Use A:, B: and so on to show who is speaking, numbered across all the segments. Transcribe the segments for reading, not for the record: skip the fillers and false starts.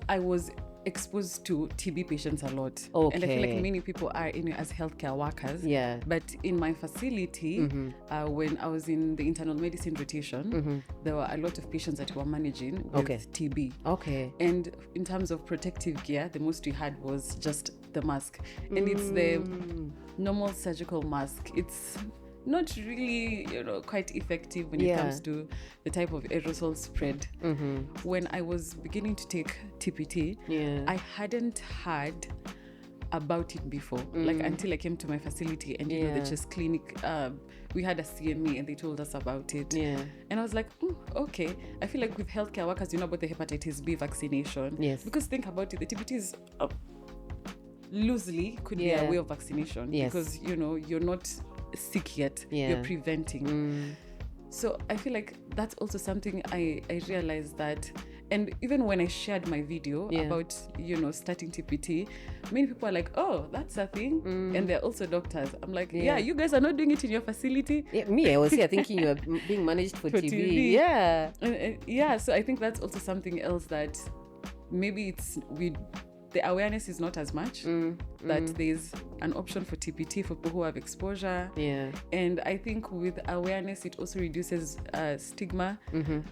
A: I was exposed to TB patients a lot.
B: Okay.
A: And I feel like many people are as healthcare workers.
B: Yeah.
A: But in my facility, when I was in the internal medicine rotation, there were a lot of patients that were managing with TB.
B: Okay.
A: And in terms of protective gear, the most we had was just the mask. And it's the normal surgical mask. It's not really, quite effective when it comes to the type of aerosol spread. When I was beginning to take TPT, I hadn't heard about it before, like until I came to my facility and the chest clinic, we had a CME and they told us about it. And I was like, okay. I feel like with healthcare workers, you know about the hepatitis B vaccination.
B: Yes.
A: Because think about it, the TPT is loosely could be a way of vaccination.
B: Yes.
A: Because, you're not sick yet, you're preventing. So I feel like that's also something I realized that, and even when I shared my video about starting TPT, many people are like, oh, that's a thing, and they're also doctors. I'm like, you guys are not doing it in your facility.
B: I was here thinking you were being managed for TB.
A: So I think that's also something else that maybe the awareness is not as much, that there's an option for TPT for people who have exposure. And I think with awareness, it also reduces stigma.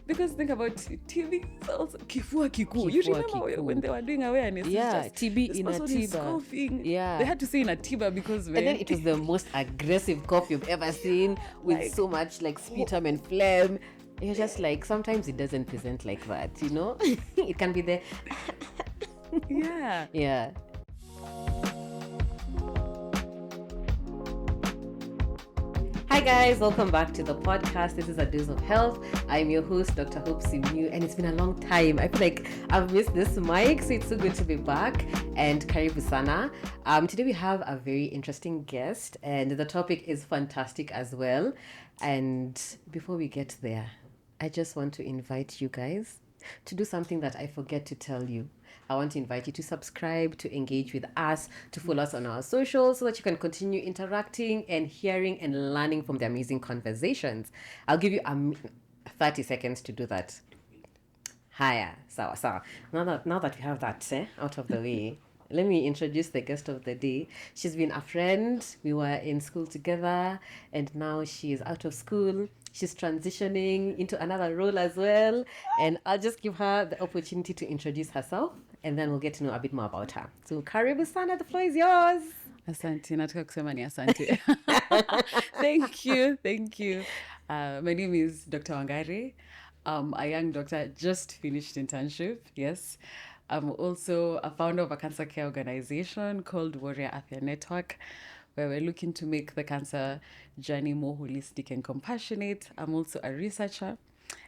A: Because think about TB, is also kifua kiku. You remember when they were doing awareness?
B: TB in a tiba.
A: They had to say in a tiba because...
B: And then it was the most aggressive cough you've ever seen, with so much like sputum and phlegm. You're just like, sometimes it doesn't present like that, It can be there.
A: Yeah.
B: Hi guys, welcome back to the podcast. This is A Dose of Health. I'm your host, Dr. Hope Simyu, and it's been a long time. I feel like I've missed this mic, so it's so good to be back. And karibu sana. Today we have a very interesting guest, and the topic is fantastic as well. And before we get there, I just want to invite you guys to do something that I forget to tell you. I want to invite you to subscribe, to engage with us, to follow us on our socials so that you can continue interacting and hearing and learning from the amazing conversations. I'll give you 30 seconds to do that. Hiya, sawa. Now that we have that out of the way, let me introduce the guest of the day. She's been a friend. We were in school together, and now she is out of school. She's transitioning into another role as well. And I'll just give her the opportunity to introduce herself, and then we'll get to know a bit more about her. So, karibu sana, the floor is yours.
A: Asante, nataka kusema ni asante. Thank you. My name is Dr. Wangari. A young doctor, just finished internship, yes. I'm also a founder of a cancer care organization called Warrior Afya Network, where we're looking to make the cancer journey more holistic and compassionate. I'm also a researcher,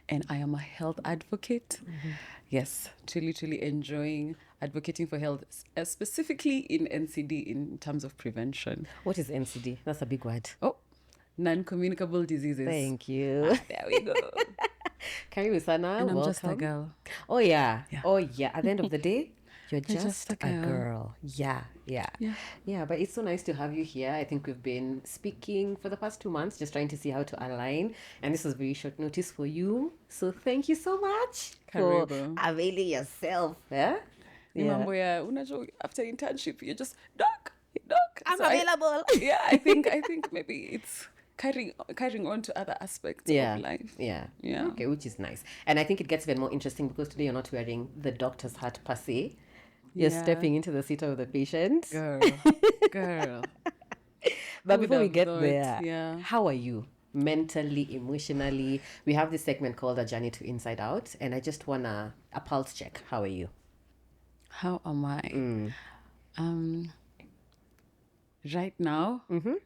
A: and I am a health advocate. Yes, truly enjoying advocating for health, specifically in NCD in terms of prevention.
B: What is NCD? That's a big word.
A: Oh, non-communicable diseases.
B: Thank you.
A: There we go.
B: Karibu sana,
A: and I'm
B: welcome.
A: just a girl.
B: Oh yeah. At the end of the day, you're just a girl. Yeah. But it's so nice to have you here. I think we've been speaking for the past 2 months, just trying to see how to align, and this was very short notice for you, so thank you so much for availing yourself.
A: Unajua, after internship you're just doc
B: I'm available.
A: I think maybe it's carrying on to other aspects of life.
B: Okay, which is nice. And I think it gets even more interesting because today you're not wearing the doctor's hat per se. You're stepping into the seat of the patient.
A: Girl.
B: But before we get there, how are you? Mentally, emotionally? We have this segment called A Journey to Inside Out, and I just want a pulse check. How are you?
A: How am I? Right now?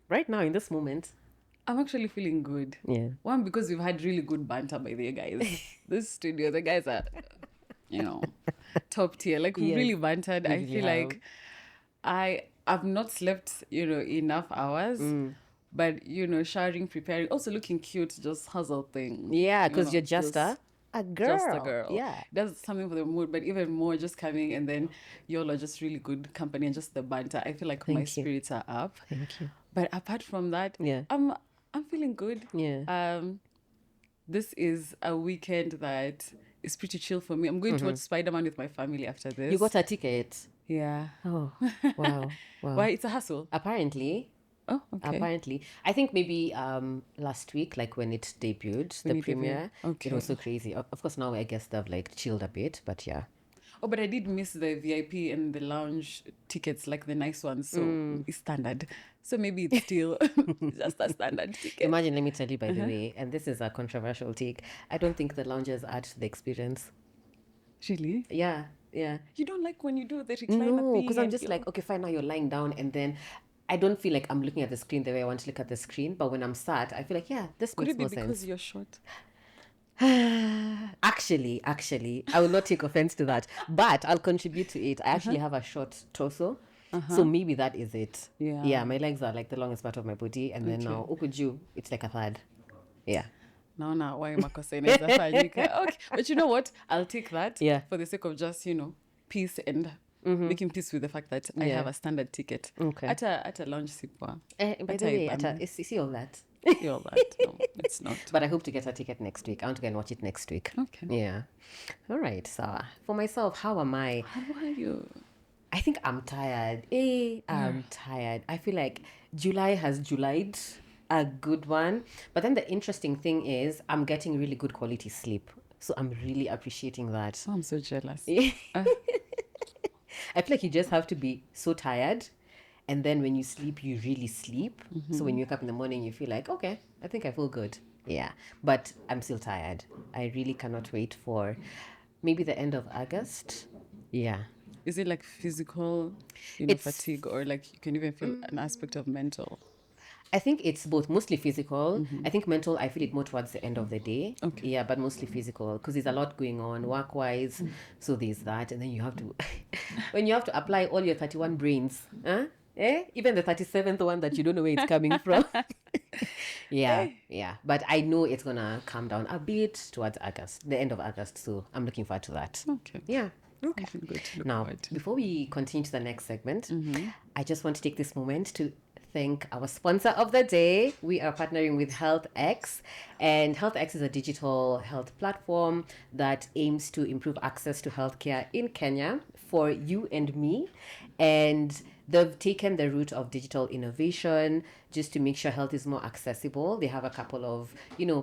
B: Right now, in this moment,
A: I'm actually feeling good.
B: Yeah.
A: One, because we've had really good banter by the guys. This studio, the guys are, top tier. Like, we really bantered. I feel like I've not slept, enough hours. But, showering, preparing, also looking cute, just hustle thing.
B: Yeah, because you're just a girl.
A: Just a girl.
B: Yeah.
A: That's something for the mood, but even more just coming and then y'all are just really good company and just the banter. I feel like my spirits are up.
B: Thank you.
A: But apart from that, I'm feeling good.
B: Yeah.
A: This is a weekend that is pretty chill for me. I'm going to watch Spider-Man with my family after this.
B: You got a ticket?
A: Yeah.
B: Oh, wow.
A: Why? It's a hassle.
B: Apparently.
A: Oh, okay.
B: Apparently. I think maybe last week, like when it debuted, the premiere,
A: okay.
B: It was so crazy. Of course, now I guess they've like chilled a bit, but yeah.
A: Oh, but I did miss the VIP and the lounge tickets, like the nice ones. So it's standard. So maybe it's still just a standard ticket.
B: Imagine, let me tell you, by the way, and this is a controversial take, I don't think the lounges add to the experience.
A: Really?
B: Yeah.
A: You don't like when you do the recliner thing?
B: No, because I'm just like, okay, fine, now you're lying down, and then I don't feel like I'm looking at the screen the way I want to look at the screen. But when I'm sat, I feel like, yeah, this
A: Could
B: makes
A: it be
B: more
A: because
B: sense.
A: you're short?
B: Actually, I will not take offense to that, but I'll contribute to it. I actually have a short torso, so maybe that is it.
A: Yeah.
B: My legs are like the longest part of my body, and then now ukuju, it's like a third. Yeah.
A: No, why makosa inaweza fanyika? Okay, but you know what? I'll take that.
B: Yeah.
A: For the sake of just peace and making peace with the fact that I have a standard ticket.
B: Okay.
A: At a lounge sipa.
B: By the way, see all that.
A: All that. No, it's not.
B: But I hope to get a ticket next week. I want to go and watch it next week.
A: Okay.
B: Yeah. All right. So for myself, how am I?
A: How are you?
B: I think I'm tired. I'm tired. I feel like July has Julyed a good one. But then the interesting thing is I'm getting really good quality sleep. So I'm really appreciating that.
A: Oh, I'm so jealous.
B: I feel like you just have to be so tired. And then when you sleep, you really sleep. So when you wake up in the morning, you feel like, okay, I think I feel good. Yeah. But I'm still tired. I really cannot wait for maybe the end of August. Yeah.
A: Is it like physical, fatigue, or like you can even feel an aspect of mental?
B: I think it's both, mostly physical. I think mental, I feel it more towards the end of the day.
A: Okay.
B: Yeah, but mostly physical because there's a lot going on work-wise. So there's that. And then you have to, when you have to apply all your 31 brains, even the 37th one that you don't know where it's coming from. Yeah. But I know it's going to calm down a bit towards August, the end of August. So I'm looking forward to that.
A: Okay.
B: Yeah.
A: Okay. Good to look
B: Now,
A: forward to.
B: before we continue to the next segment, I just want to take this moment to thank our sponsor of the day. We are partnering with HealthX, and HealthX is a digital health platform that aims to improve access to healthcare in Kenya for you and me. And they've taken the route of digital innovation just to make sure health is more accessible. They have a couple of,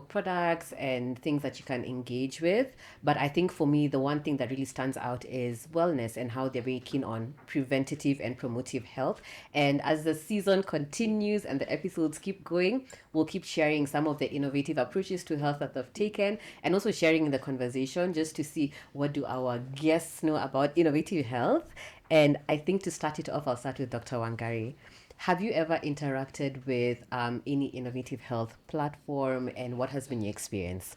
B: products and things that you can engage with. But I think for me, the one thing that really stands out is wellness and how they're very keen on preventative and promotive health. And as the season continues and the episodes keep going, we'll keep sharing some of the innovative approaches to health that they've taken and also sharing in the conversation just to see what do our guests know about innovative health. And I think to start it off, I'll start with Dr. Wangari. Have you ever interacted with any innovative health platform, and what has been your experience?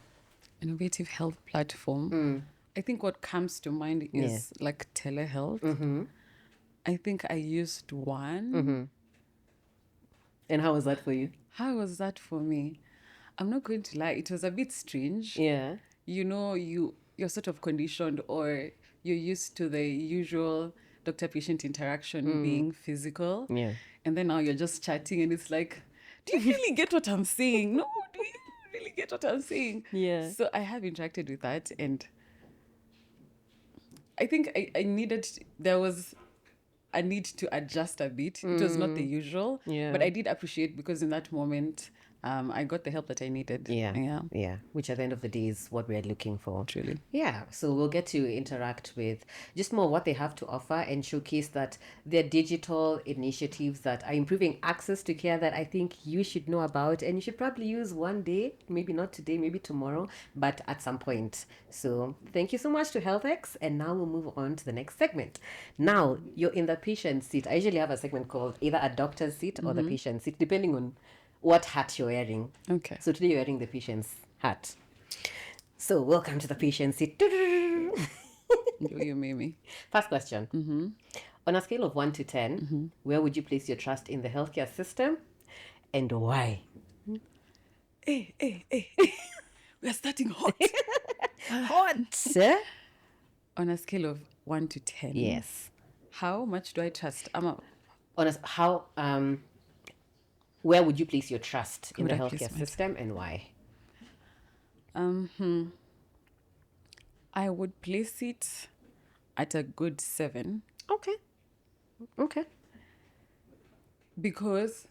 A: Innovative health platform. I think what comes to mind is like telehealth. I think I used one.
B: And how was that for you?
A: How was that for me? I'm not going to lie. It was a bit strange.
B: Yeah.
A: You're sort of conditioned, or you're used to the usual doctor-patient interaction being physical.
B: Yeah.
A: And then now you're just chatting and it's like, do you really get what I'm saying? No, do you really get what I'm saying?
B: Yeah.
A: So I have interacted with that, and I think there was a need to adjust a bit. It was not the usual, but I did appreciate because in that moment, I got the help that I needed.
B: Yeah. Which at the end of the day is what we're looking for.
A: Truly.
B: Yeah. So we'll get to interact with just more what they have to offer and showcase that they're digital initiatives that are improving access to care that I think you should know about and you should probably use one day, maybe not today, maybe tomorrow, but at some point. So thank you so much to HealthX. And now we'll move on to the next segment. Now you're in the patient seat. I usually have a segment called either a doctor's seat or the patient seat, depending on what hat you're wearing.
A: Okay.
B: So today you're wearing the patient's hat. So welcome to the patient seat.
A: You made me.
B: First question. On a scale of 1 to 10, where would you place your trust in the healthcare system and why?
A: Hey. We're starting hot.
B: Hot.
A: On a scale of 1 to 10.
B: Yes.
A: How much do I trust?
B: Where would you place your trust in the healthcare
A: place my
B: system and why?
A: I would place it at a good 7.
B: Okay.
A: Because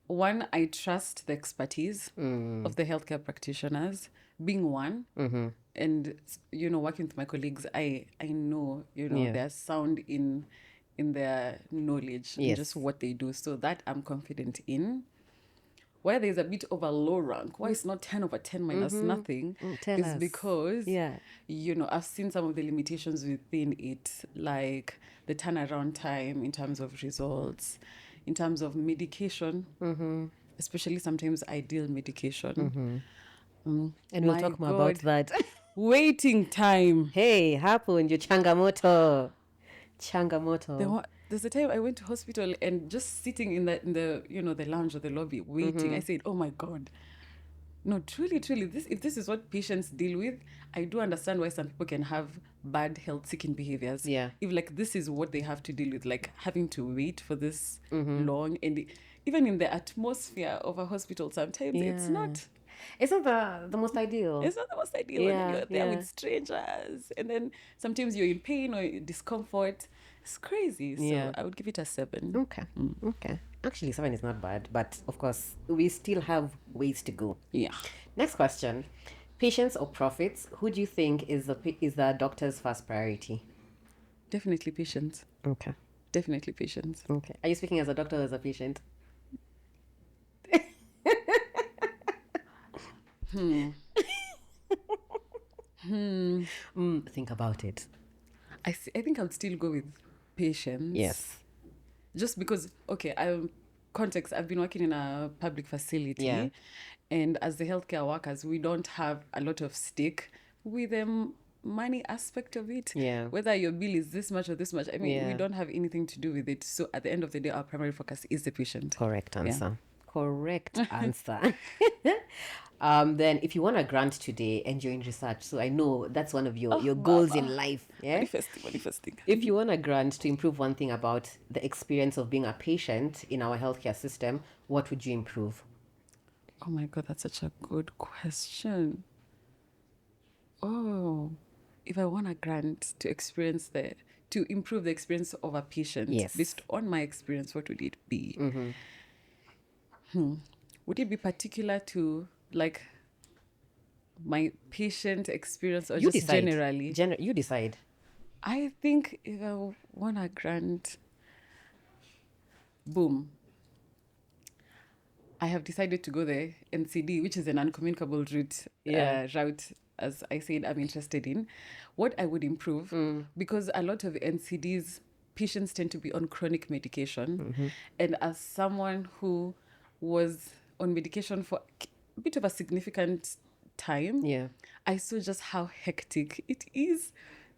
A: one, I trust the expertise of the healthcare practitioners, being one, and working with my colleagues, I know they're sound in their knowledge and just what they do, so that I'm confident in. Where there's a bit of a low rank, why it's not 10 over 10 minus nothing, is because I've seen some of the limitations within it, like the turnaround time in terms of results, in terms of medication, especially sometimes ideal medication.
B: And we'll talk more about that.
A: Waiting time.
B: Hey, happened your changamoto.
A: There's a time I went to hospital and just sitting in the the lounge or the lobby waiting, I said, oh my God. No, truly, if this is what patients deal with, I do understand why some people can have bad health-seeking behaviors.
B: Yeah.
A: If like this is what they have to deal with, like having to wait for this long, and even in the atmosphere of a hospital, sometimes it's not
B: the most ideal.
A: It's not the most ideal. When you're there with strangers, and then sometimes you're in pain or discomfort. It's crazy. So I would give it a 7.
B: Okay. Actually, 7 is not bad, but of course, we still have ways to go.
A: Yeah.
B: Next question: patients or profits? Who do you think is the doctor's first priority?
A: Definitely patients.
B: Okay.
A: Definitely patients.
B: Okay. Are you speaking as a doctor or as a patient? Think about it.
A: I think I'll still go with patients.
B: Yes.
A: Just because, context, I've been working in a public facility.
B: Yeah.
A: And as the healthcare workers, we don't have a lot of stake with the money aspect of it.
B: Yeah.
A: Whether your bill is this much or this much, we don't have anything to do with it. So at the end of the day, our primary focus is the patient.
B: Correct answer. Correct answer. Then if you want a grant today and you're in research, so I know that's one of your goals in life. Yeah?
A: Manifesting.
B: If you want a grant to improve one thing about the experience of being a patient in our healthcare system, what would you improve?
A: Oh my God, that's such a good question. Oh, if I want a grant to improve the experience of a patient, based on my experience, what would it be? Would it be particular to like my patient experience or just generally?
B: You decide.
A: I think if I want a grant, boom. I have decided to go the NCD, which is an uncommunicable route, as I said, I'm interested in. What I would improve, because a lot of NCDs, patients tend to be on chronic medication. And as someone who was on medication for a bit of a significant time, I saw just how hectic it is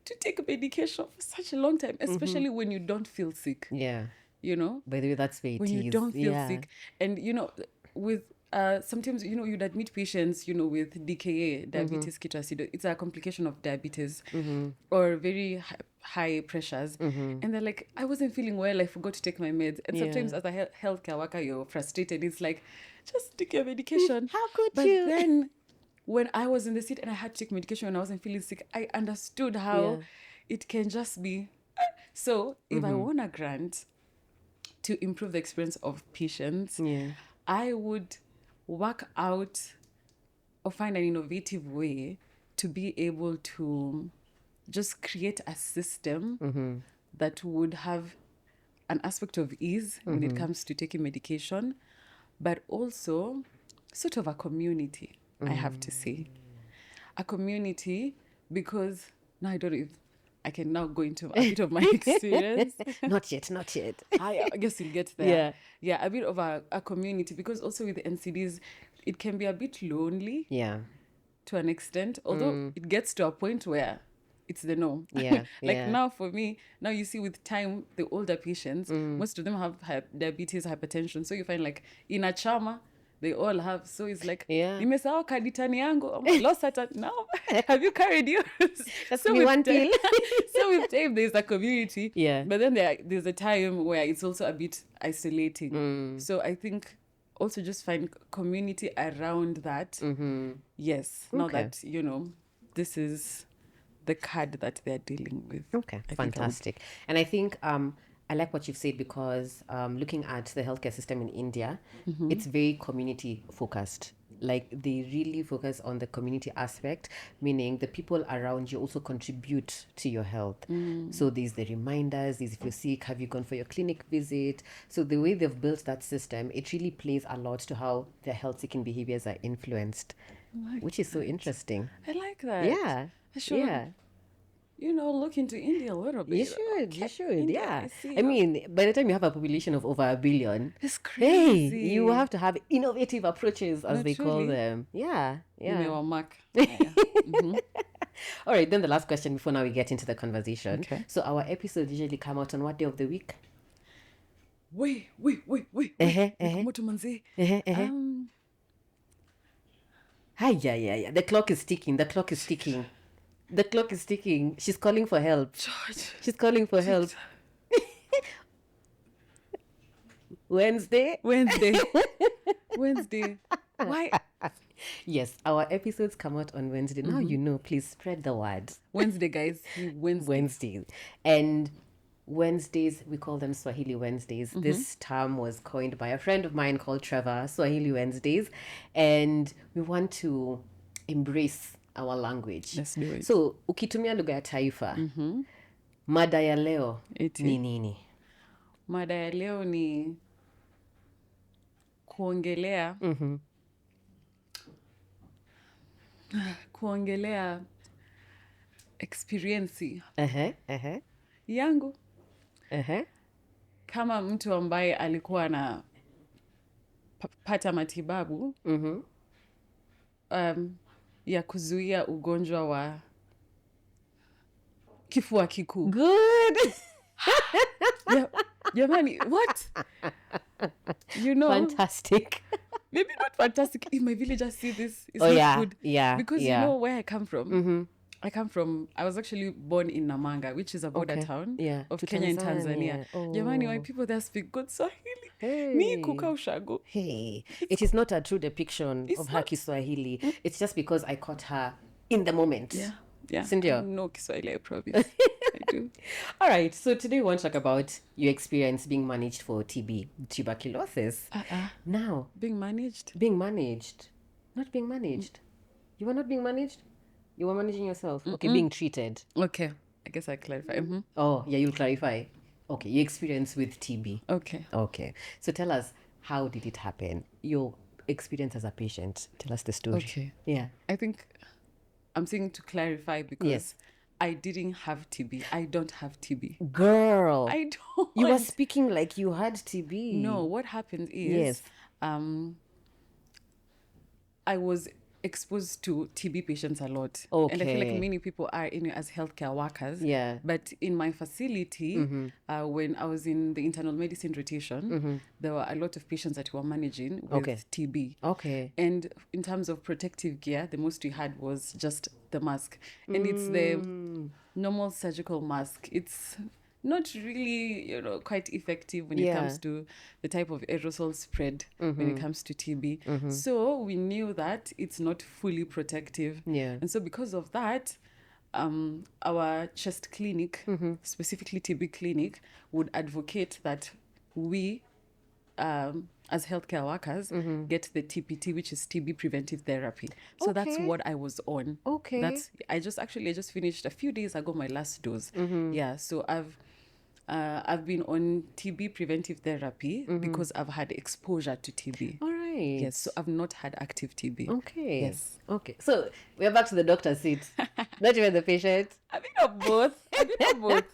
A: to take medication for such a long time, especially when you don't feel sick.
B: Yeah.
A: By
B: the way, that's way
A: when you don't feel sick. And with sometimes you'd admit patients with DKA, diabetes ketoacidosis. It's a complication of diabetes or very high pressures, and they're like, I wasn't feeling well, I forgot to take my meds. And sometimes as a healthcare worker, you're frustrated. It's like, just take your medication.
B: How could
A: but
B: you?
A: Then when I was in the seat and I had to take medication when I wasn't feeling sick, I understood how it can just be. So if I want a grant to improve the experience of patients, I would work out or find an innovative way to be able to just create a system that would have an aspect of ease when it comes to taking medication, but also sort of a community, I have to say. A community, because now I don't know if I can now go into a bit of my experience.
B: Not yet.
A: I guess you'll get there. Yeah, a bit of a community, because also with the NCDs, it can be a bit lonely to an extent, although it gets to a point where it's the norm. Now for me, now you see with time, the older patients, most of them have diabetes, hypertension. So you find like in a chama, they all have. So it's like, nimesahau kaditani yangu. I'm like, lost at now. Have you carried yours?
B: That's so me one pill.
A: So with time, there's a community.
B: Yeah.
A: But then there's a time where it's also a bit isolating. So I think also just find community around that. Yes, now
B: Okay.
A: that, this is the card that they're dealing with.
B: Okay,
A: I think
B: fantastic. And I think I like what you've said because looking at the healthcare system in India, it's very community focused. Like they really focus on the community aspect, meaning the people around you also contribute to your health. So there's the reminders, there's if you're sick, have you gone for your clinic visit? So the way they've built that system, it really plays a lot to how their health seeking behaviors are influenced, which is so interesting.
A: I like that.
B: Yeah.
A: I should,
B: Yeah.
A: Look into India a little bit.
B: You should, you should,
A: India,
B: yeah.
A: I see.
B: I mean, by the time you have a population of over 1 billion,
A: It's
B: hey,
A: crazy.
B: you have to have innovative approaches, as they call
A: Truly.
B: them. Yeah, yeah.
A: Mark.
B: All right, then the last question before now we get into the conversation.
A: Okay.
B: So our episodes usually come out on what day of the week?
A: Wait. Nikumoto manzi.
B: Hi, yeah. The clock is ticking. The clock is ticking. The clock is ticking. She's calling for help.
A: George.
B: She's calling for help. Wednesday.
A: Wednesday. Why?
B: Yes, our episodes come out on Wednesday. Now you know, please spread the word.
A: Wednesday, guys.
B: Wednesdays. And Wednesdays, we call them Swahili Wednesdays. This term was coined by a friend of mine called Trevor, Swahili Wednesdays. And we want to embrace our language.
A: Let's do it.
B: So, ukitumia lugha ya taifa, mada ya leo
A: Iti.
B: ni nini?
A: Mada ya leo ni kuongelea experience yangu kama mtu ambaye alikuwa na pata matibabu ya kuzuia ugonjwa wa kifua kikuu.
B: Good.
A: Jamani, what?
B: Fantastic.
A: Maybe not fantastic. In my village, I see this. It's
B: Oh,
A: not good.
B: yeah.
A: Because you know where I come from? I was actually born in Namanga, which is a border town of Kenya and Tanzania. Jamani, why people there speak good Swahili? Ni kuka ushago.
B: Hey, it is not a true depiction of her Kiswahili. It's just because I caught her in the moment.
A: Yeah.
B: Sindio?
A: No Kiswahili, I promise. I do.
B: All right. So today we want to talk about your experience being managed for TB, tuberculosis. Now.
A: Being managed?
B: Being managed. Not being managed. You were not being managed? You were managing yourself? Okay, being treated.
A: Okay. I guess I clarify.
B: Oh, yeah, you'll clarify. Okay, your experience with TB.
A: Okay.
B: So tell us, how did it happen? Your experience as a patient. Tell us the story.
A: Okay.
B: Yeah.
A: I think I'm saying to clarify because I didn't have TB. I don't have TB.
B: Girl.
A: I don't.
B: You were speaking like you had TB.
A: No, what happened is I was exposed to TB patients a lot.
B: Okay.
A: And I feel like many people are as healthcare workers.
B: Yeah.
A: But in my facility, when I was in the internal medicine rotation, there were a lot of patients that we were managing with TB.
B: Okay.
A: And in terms of protective gear, the most we had was just the mask. And it's the normal surgical mask. It's not really, quite effective when it comes to the type of aerosol spread when it comes to TB. So we knew that it's not fully protective.
B: Yeah.
A: And so because of that, our chest clinic, specifically TB clinic, would advocate that we, as healthcare workers, get the TPT, which is TB Preventive Therapy. So that's what I was on.
B: Okay.
A: I just finished a few days ago my last dose. Yeah, so I've been on TB Preventive Therapy because I've had exposure to TB.
B: All right.
A: Yes, so I've not had active TB.
B: Okay.
A: Yes.
B: Okay. So we're back to the doctor's seat. Not even the patient.
A: A bit of both.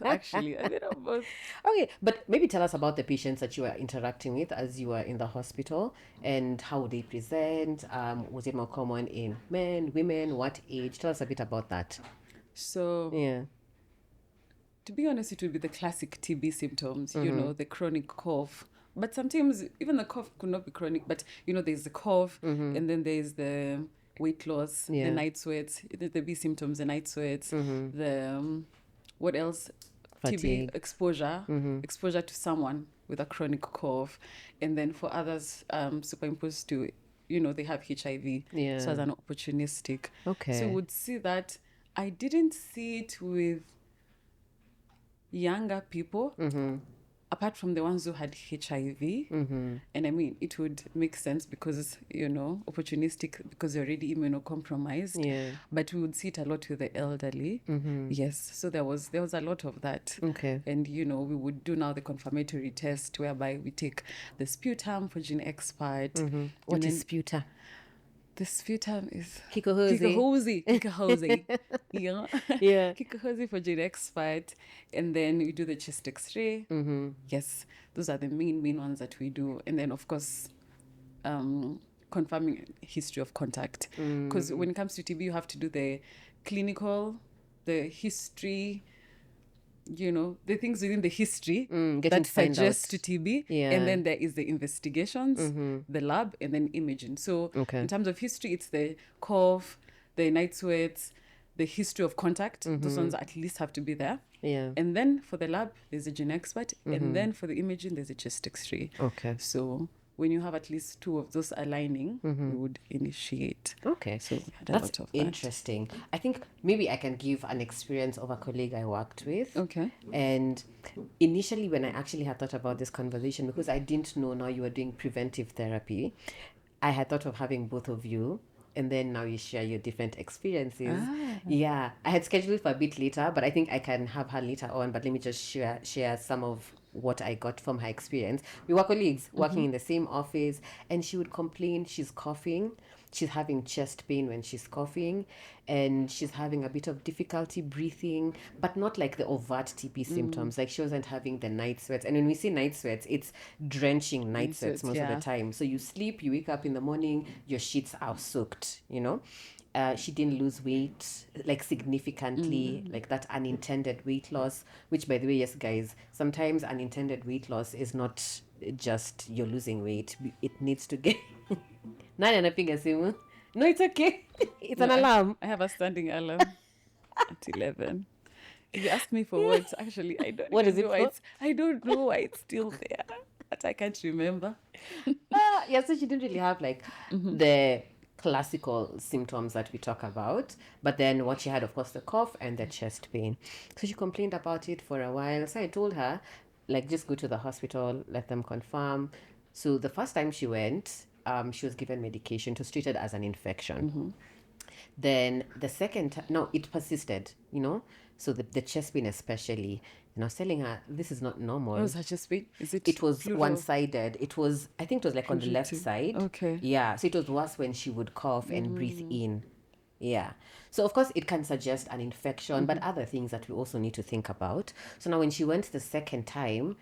A: Actually. A bit of both.
B: Okay, but maybe tell us about the patients that you were interacting with as you were in the hospital and how they present. Was it more common in men, women, what age? Tell us a bit about that.
A: So, to be honest, it would be the classic TB symptoms, the chronic cough. But sometimes even the cough could not be chronic, but, there's the cough and then there's the weight loss, the night sweats, the B symptoms, the night sweats, the, what else?
B: fatigue.
A: TB exposure to someone with a chronic cough, and then for others superimposed to, they have HIV.
B: Yeah.
A: So as an opportunistic.
B: Okay.
A: So would see that. I didn't see it with younger people, apart from the ones who had HIV. And I mean, it would make sense because, opportunistic, because you're already immunocompromised.
B: Yeah.
A: But we would see it a lot with the elderly. Yes. So there was a lot of that.
B: Okay.
A: And, we would do now the confirmatory test whereby we take the sputum for gene expert.
B: What is sputum?
A: The sputum is
B: Kikohozi.
A: Yeah.
B: Yeah.
A: Kikohozi for gene expert. And then we do the chest x-ray. Yes. Those are the main ones that we do. And then, of course, confirming history of contact. Because when it comes to TB, you have to do the clinical, the history, the things within the history that suggest to TB.
B: Yeah.
A: And then there is the investigations, the lab, and then imaging. So in terms of history, it's the cough, the night sweats, the history of contact. Those ones at least have to be there.
B: Yeah.
A: And then for the lab, there's a gene expert. And then for the imaging, there's a chest x-ray.
B: Okay.
A: So when you have at least two of those aligning, we would initiate.
B: Okay.
A: So we had a
B: That's
A: lot of that.
B: interesting. I think maybe I can give an experience of a colleague I worked with.
A: Okay.
B: And initially, when I actually had thought about this conversation, because I didn't know now you were doing preventive therapy, I had thought of having both of you. And then now you share your different experiences. Yeah. I had scheduled for a bit later, but I think I can have her later on. But let me just share some of what I got from her experience. We were colleagues working in the same office, and she would complain she's coughing. She's having chest pain when she's coughing, and she's having a bit of difficulty breathing, but not like the overt TB symptoms. Like she wasn't having the night sweats. And when we say night sweats, it's drenching night sweats most of the time. So you sleep, you wake up in the morning, your sheets are soaked, She didn't lose weight, like significantly, like that unintended weight loss, which by the way, yes, guys, sometimes unintended weight loss is not just you're losing weight. It needs to get... Nani anapiga simu? No, it's okay. It's an alarm.
A: I have a standing alarm at 11. If you ask me for words, actually, I don't
B: What is
A: know
B: it for?
A: I don't know why it's still there. But I can't remember.
B: Yeah, so she didn't really have like the classical symptoms that we talk about. But then what she had, of course, the cough and the chest pain. So she complained about it for a while. So I told her, like, just go to the hospital, let them confirm. So the first time she went, she was given medication. It was treated as an infection. Then the second time, no, it persisted, So the chest pain especially, and I was telling her, this is not normal.
A: What was her chest pain?
B: It was
A: plural?
B: one-sided. I think it was like on the left side.
A: Okay.
B: Yeah, so it was worse when she would cough and breathe in. Yeah. So, of course, it can suggest an infection, but other things that we also need to think about. So now when she went the second time,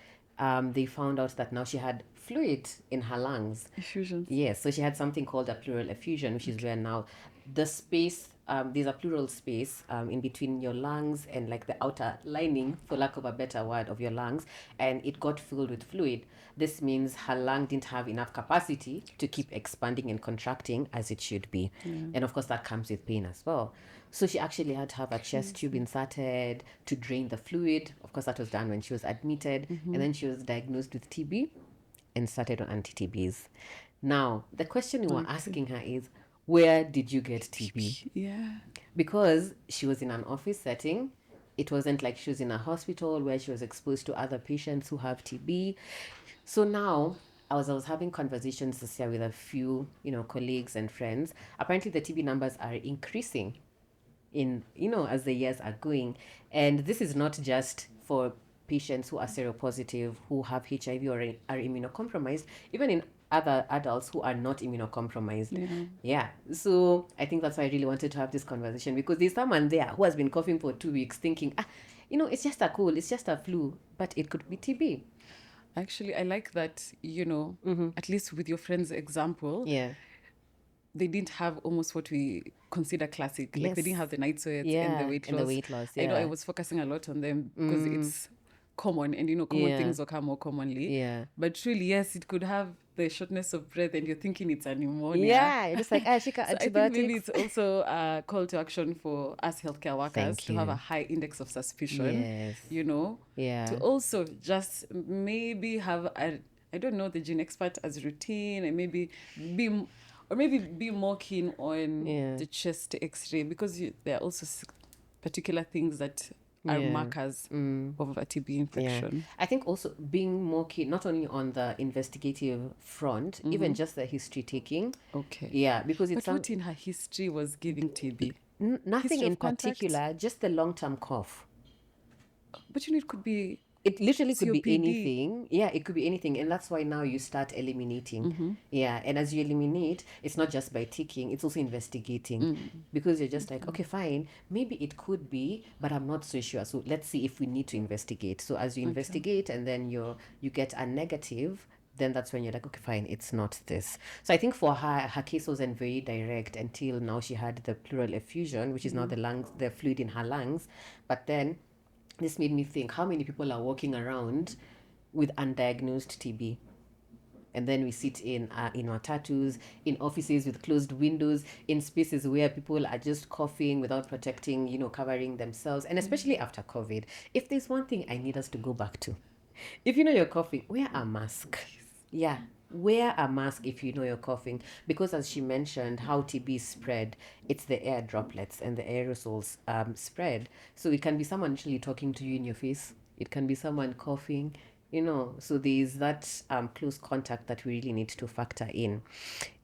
B: they found out that now she had fluid in her lungs.
A: Effusions.
B: Yes, so she had something called a pleural effusion, which is where now the space, there's a pleural space in between your lungs and like the outer lining, for lack of a better word, of your lungs, and it got filled with fluid. This means her lung didn't have enough capacity to keep expanding and contracting as it should be. And of course, that comes with pain as well. So she actually had to have a chest tube inserted to drain the fluid. Of course, that was done when she was admitted. And then she was diagnosed with TB and started on anti-TBs. Now, the question we were asking her is, where did you get TB?
A: Yeah.
B: Because she was in an office setting. It wasn't like she was in a hospital where she was exposed to other patients who have TB. So now, I was having conversations this year with a few, colleagues and friends. Apparently, the TB numbers are increasing as the years are going. And this is not just for patients who are seropositive, who have HIV or are immunocompromised, even in other adults who are not immunocompromised. Yeah. So I think that's why I really wanted to have this conversation, because there's someone there who has been coughing for 2 weeks thinking, it's just a cold, it's just a flu, but it could be TB.
A: Actually, I like that, at least with your friend's example.
B: Yeah.
A: They didn't have almost what we consider classic.
B: Yes.
A: Like they didn't have the night sweats and the weight loss.
B: And the weight loss,
A: I know I was focusing a lot on them because it's common, and common things occur more commonly.
B: Yeah.
A: But truly, yes, it could have the shortness of breath and you're thinking it's a pneumonia.
B: Yeah, you're just like, I take
A: So I think
B: antibiotics.
A: maybe it's also a call to action for us healthcare workers
B: Thank
A: to have
B: you.
A: a high index of suspicion,
B: Yes.
A: you know,
B: Yeah.
A: to also just maybe have I don't know, the gene expert as routine, and maybe be more keen on the chest X-ray, because there are also particular things that are markers of a TB infection.
B: Yeah. I think also being more keen, not only on the investigative front, even just the history taking.
A: Okay.
B: Yeah, because it's
A: But what in her history was giving TB?
B: nothing
A: History
B: in
A: of contact?
B: particular, just the long-term cough.
A: But it could be.
B: It literally could be
A: COPD.
B: anything. Yeah, it could be anything. And that's why now you start eliminating. Yeah. And as you eliminate, it's not just by ticking, it's also investigating. Because you're just like, okay, fine, maybe it could be, but I'm not so sure. So let's see if we need to investigate. So as you investigate and then you get a negative, then that's when you're like, okay, fine, it's not this. So I think for her case wasn't very direct until now she had the pleural effusion, which is now the fluid in her lungs. But then this made me think, how many people are walking around with undiagnosed TB? And then we sit in matatus, in offices with closed windows, in spaces where people are just coughing without protecting, covering themselves. And especially after COVID, if there's one thing I need us to go back to, if you know you're coughing, wear a mask. Yeah, wear a mask if you know you're coughing, because as she mentioned, how TB spread, it's the air droplets and the aerosols spread. So it can be someone literally talking to you in your face, it can be someone coughing, so there's that close contact that we really need to factor in.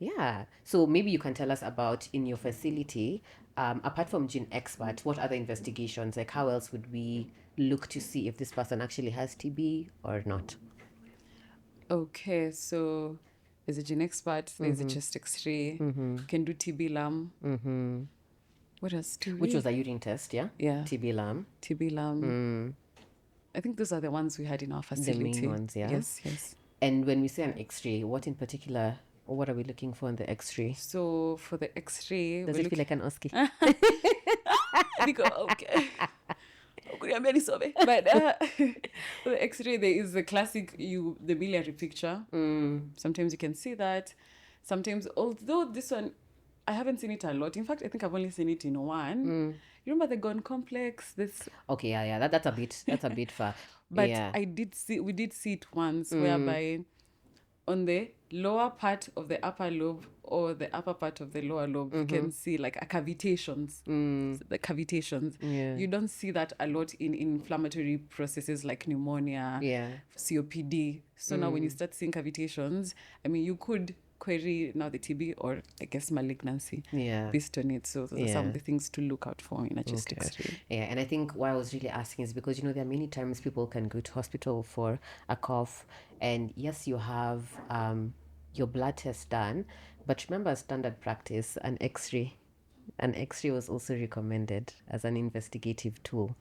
B: Yeah, so maybe you can tell us about, in your facility, apart from gene expert, what other investigations, like how else would we look to see if this person actually has TB or not?
A: Okay, so there's a gene expert, there's a chest X-ray, can do TB LAM. What else do we?
B: Which was a urine test, yeah?
A: Yeah.
B: TB LAM.
A: TB LAM. I think those are the ones we had in our facility.
B: The main ones, yeah?
A: Yes.
B: And when we say an X-ray, what in particular, or what are we looking for in the X-ray?
A: So for the X-ray...
B: Does it feel like an OSCE?
A: Okay. But for the X-ray, there is the classic, the biliary picture. Sometimes you can see that. Sometimes, although this one, I haven't seen it a lot. In fact, I think I've only seen it in one. You remember the Gone complex?
B: Okay, yeah. That's a bit far.
A: But
B: yeah.
A: we did see it once, whereby on the lower part of the upper lobe or the upper part of the lower lobe, you can see like a cavitations. So the cavitations.
B: Yeah.
A: You don't see that a lot in inflammatory processes like pneumonia, COPD. So now when you start seeing cavitations, I mean, you could query now the TB or I guess malignancy based on it. So those are some of the things to look out for in a chest X-ray.
B: Yeah, and I think why I was really asking is because, there are many times people can go to hospital for a cough, and yes, you have your blood test done, but remember, standard practice, an X-ray was also recommended as an investigative tool.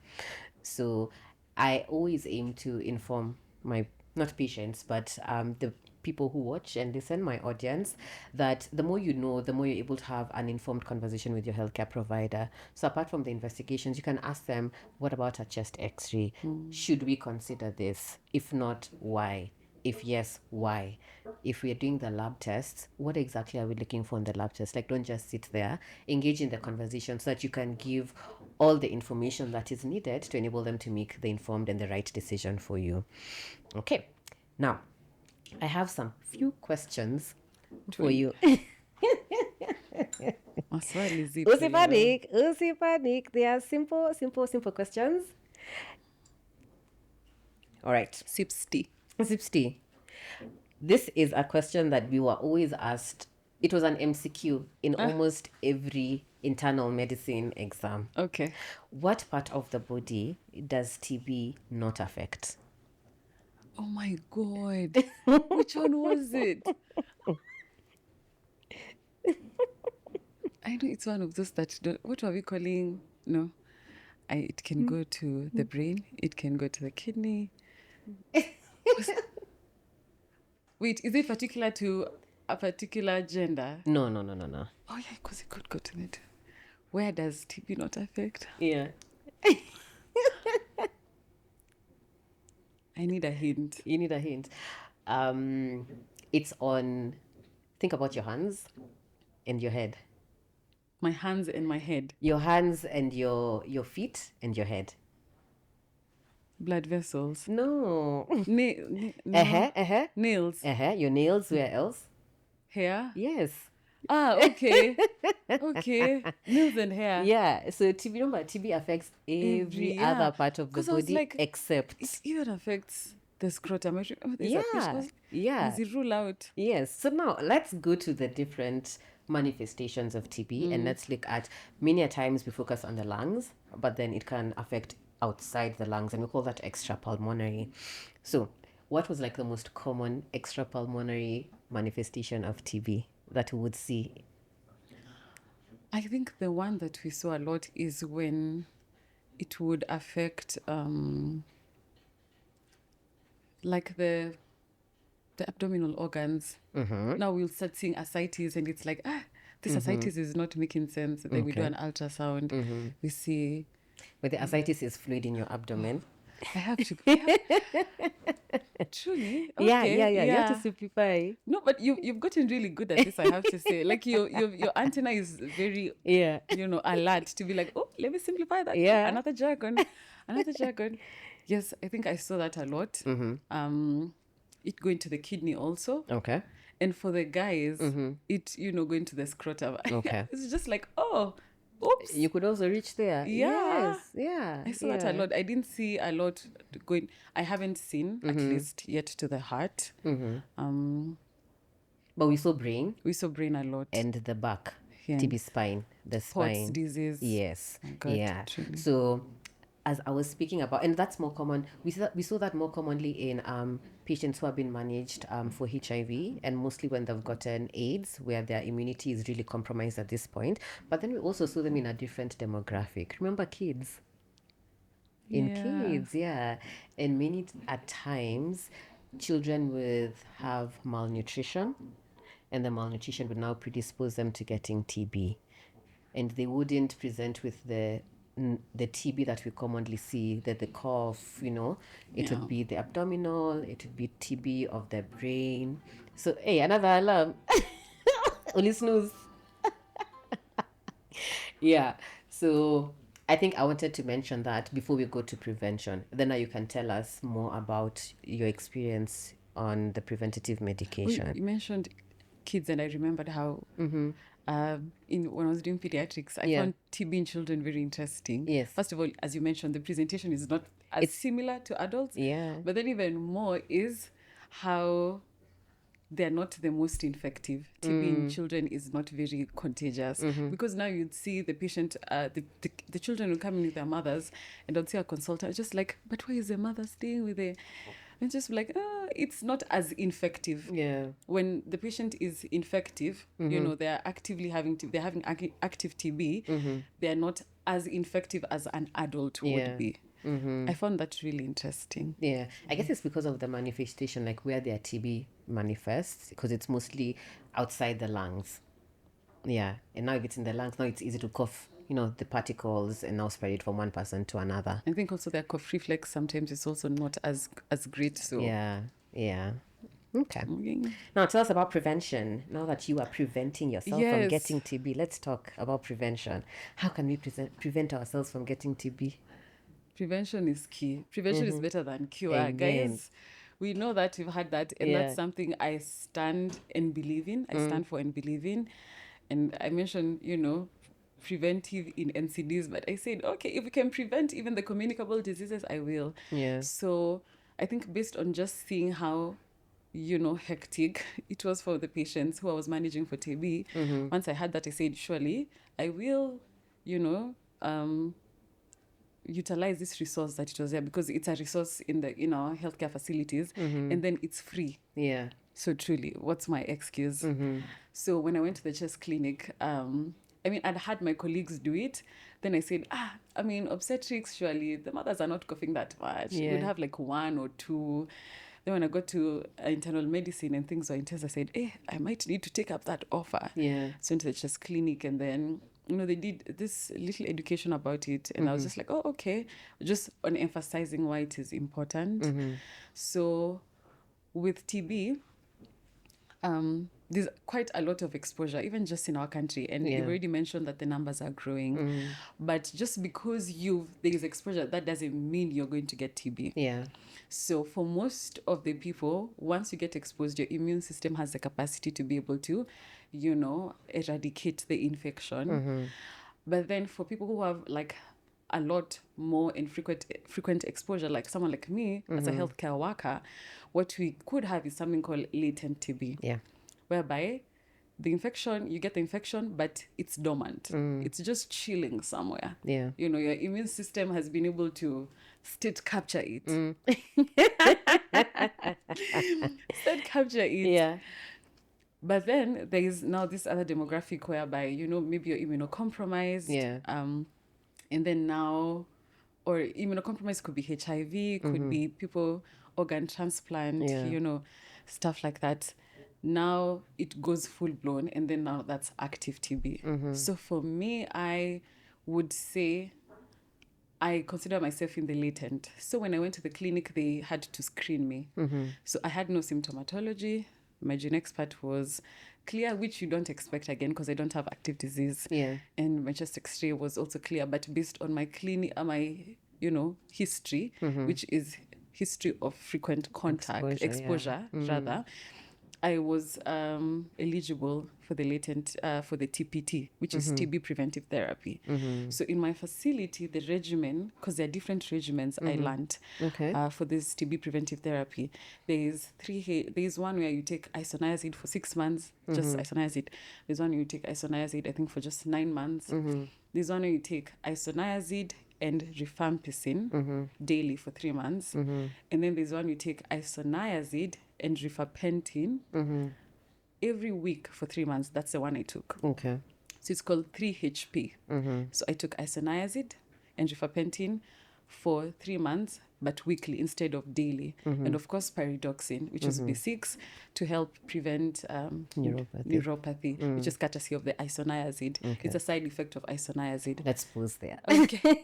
B: So I always aim to inform my, not patients, but the people who watch and listen, my audience, that the more you know, the more you're able to have an informed conversation with your healthcare provider. So apart from the investigations, you can ask them, what about a chest X-ray? Should we consider this? If not, why? If yes, why? If we are doing the lab tests, what exactly are we looking for in the lab test? Like, don't just sit there, engage in the conversation so that you can give all the information that is needed to enable them to make the informed and the right decision for you. Okay, now I have some few questions for you. Usi panic. They are simple questions. All right.
A: Sips tea.
B: This is a question that we were always asked. It was an MCQ in almost every internal medicine exam.
A: Okay.
B: What part of the body does TB not affect?
A: Oh my God. Which one was it? I know it's one of those that what are we calling? No. It can go to the brain. It can go to the kidney. Wait, is it particular to a particular gender?
B: No.
A: Oh yeah, because it could go to it. Where does TB not affect?
B: Yeah.
A: I need a hint.
B: You need a hint. It's on, think about your hands and your head.
A: My hands and my head.
B: Your hands and your feet and your head.
A: Blood vessels.
B: No.
A: No. Nails.
B: Your nails, where else?
A: Hair.
B: Yes.
A: Okay. Okay. Nails and hair.
B: Yeah. So TB affects every other part of the body except.
A: It even affects the scrotum.
B: Yeah.
A: Does it rule out?
B: Yes. So now let's go to the different manifestations of TB and let's look at, many a times we focus on the lungs, but then it can affect outside the lungs, and we call that extrapulmonary. So what was like the most common extrapulmonary manifestation of TB that we would see?
A: I think the one that we saw a lot is when it would affect like the abdominal organs. Now we'll start seeing ascites, and it's like, this ascites is not making sense. Then we do an ultrasound. We see.
B: But the ascites is fluid in your abdomen.
A: I have to. Truly?
B: Okay. Yeah. You have to simplify.
A: No, but you've gotten really good at this, I have to say. Like your antenna is very, alert to be like, oh, let me simplify that.
B: Yeah.
A: Another jargon. Yes, I think I saw that a lot. It going to the kidney also.
B: Okay.
A: And for the guys, it, going to the scrotum.
B: Okay.
A: It's just like, oh, oops.
B: You could also reach there.
A: Yeah.
B: Yes. Yeah.
A: I saw that a lot. I didn't see a lot going. I haven't seen, at least yet, to the heart.
B: But we saw brain.
A: We saw brain a lot.
B: And the back.
A: Yeah.
B: TB spine. The spine.
A: Pott's disease.
B: Yes.
A: Oh God,
B: yeah.
A: truly.
B: So as I was speaking about, and that's more common, we saw that more commonly in patients who have been managed for HIV, and mostly when they've gotten AIDS, where their immunity is really compromised at this point. But then we also saw them in a different demographic. Remember kids? Kids, yeah. And many at times, children have malnutrition, and the malnutrition would now predispose them to getting TB. And they wouldn't present with the TB that we commonly see, that the cough, it would be the abdominal, it would be TB of the brain. So, hey, another alarm. Only snooze. Yeah. So I think I wanted to mention that before we go to prevention. Then now you can tell us more about your experience on the preventative medication.
A: You mentioned kids, and I remembered how when I was doing pediatrics, I found TB in children very interesting.
B: Yes.
A: First of all, as you mentioned, the presentation is not as similar to adults.
B: Yeah.
A: But then even more is how they're not the most infective. TB in children is not very contagious, because now you'd see the patient, the children will come in with their mothers, and I'd see a consultant just like, but why is the mother staying with the... And just like, it's not as infective.
B: Yeah.
A: When the patient is infective, they're actively having they're having active TB, they're not as infective as an adult would be. I found that really interesting.
B: Yeah, I guess it's because of the manifestation, like where their TB manifests, because it's mostly outside the lungs. Yeah, and now if it's in the lungs, now it's easy to cough, the particles, and now spread it from one person to another.
A: I think also their cough reflex sometimes is also not as great. So
B: yeah. Okay. Now tell us about prevention. Now that you are preventing yourself from getting TB, let's talk about prevention. How can we prevent ourselves from getting TB?
A: Prevention is key. Prevention is better than cure.
B: Amen.
A: Guys, we know that, we've had that, and that's something I stand and believe in. I stand for and believe in. And I mentioned, preventive in NCDs, but I said, okay, if we can prevent even the communicable diseases, I will.
B: Yeah.
A: So I think based on just seeing how, hectic it was for the patients who I was managing for TB, once I had that, I said, surely I will, utilize this resource that it was there, because it's a resource in the our healthcare facilities, and then it's free.
B: Yeah.
A: So truly, what's my excuse? So when I went to the chest clinic, I'd had my colleagues do it. Then I said, obstetrics, surely the mothers are not coughing that much.
B: Yeah.
A: We'd have like one or two. Then when I got to internal medicine and things were intense, I said, I might need to take up that offer.
B: Yeah.
A: So went to the chest clinic, and then they did this little education about it, and I was just like, oh, okay, just on emphasizing why it is important. So with TB, there's quite a lot of exposure, even just in our country. And you've already mentioned that the numbers are growing. But just because there's exposure, that doesn't mean you're going to get TB.
B: Yeah.
A: So for most of the people, once you get exposed, your immune system has the capacity to be able to, eradicate the infection. But then for people who have like a lot more and frequent exposure, like someone like me as a healthcare worker, what we could have is something called latent TB.
B: Yeah.
A: Whereby you get the infection, but it's dormant. It's just chilling somewhere.
B: Yeah.
A: Your immune system has been able to state capture it. State capture it.
B: Yeah.
A: But then there is now this other demographic whereby, maybe you're immunocompromised.
B: Yeah.
A: And then now, or immunocompromised could be HIV, could be people organ transplant, stuff like that. Now it goes full blown, and then now that's active TB. So for me, I would say I consider myself in the latent. So when I went to the clinic, they had to screen me. So I had no symptomatology. My gene expert was clear, which you don't expect again because I don't have active disease.
B: Yeah.
A: And my chest X-ray was also clear, but based on my history, which is history of frequent contact exposure rather. I was eligible for the latent, for the TPT, which is TB Preventive Therapy. So in my facility, the regimen, because there are different regimens I learned for this TB Preventive Therapy. There's one where you take isoniazid for 6 months, just isoniazid. There's one where you take isoniazid, I think, for just 9 months. There's one where you take isoniazid and rifampicin daily for 3 months. And then there's one you take isoniazid and rifampicin every week for 3 months. That's the one I took.
B: Okay.
A: So it's called 3HP. So I took isoniazid and rifampicin for 3 months, but weekly instead of daily. And of course, pyridoxine, which is B6, to help prevent neuropathy, which is courtesy of the isoniazid. It's a side effect of isoniazid.
B: Let's pause there.
A: Okay.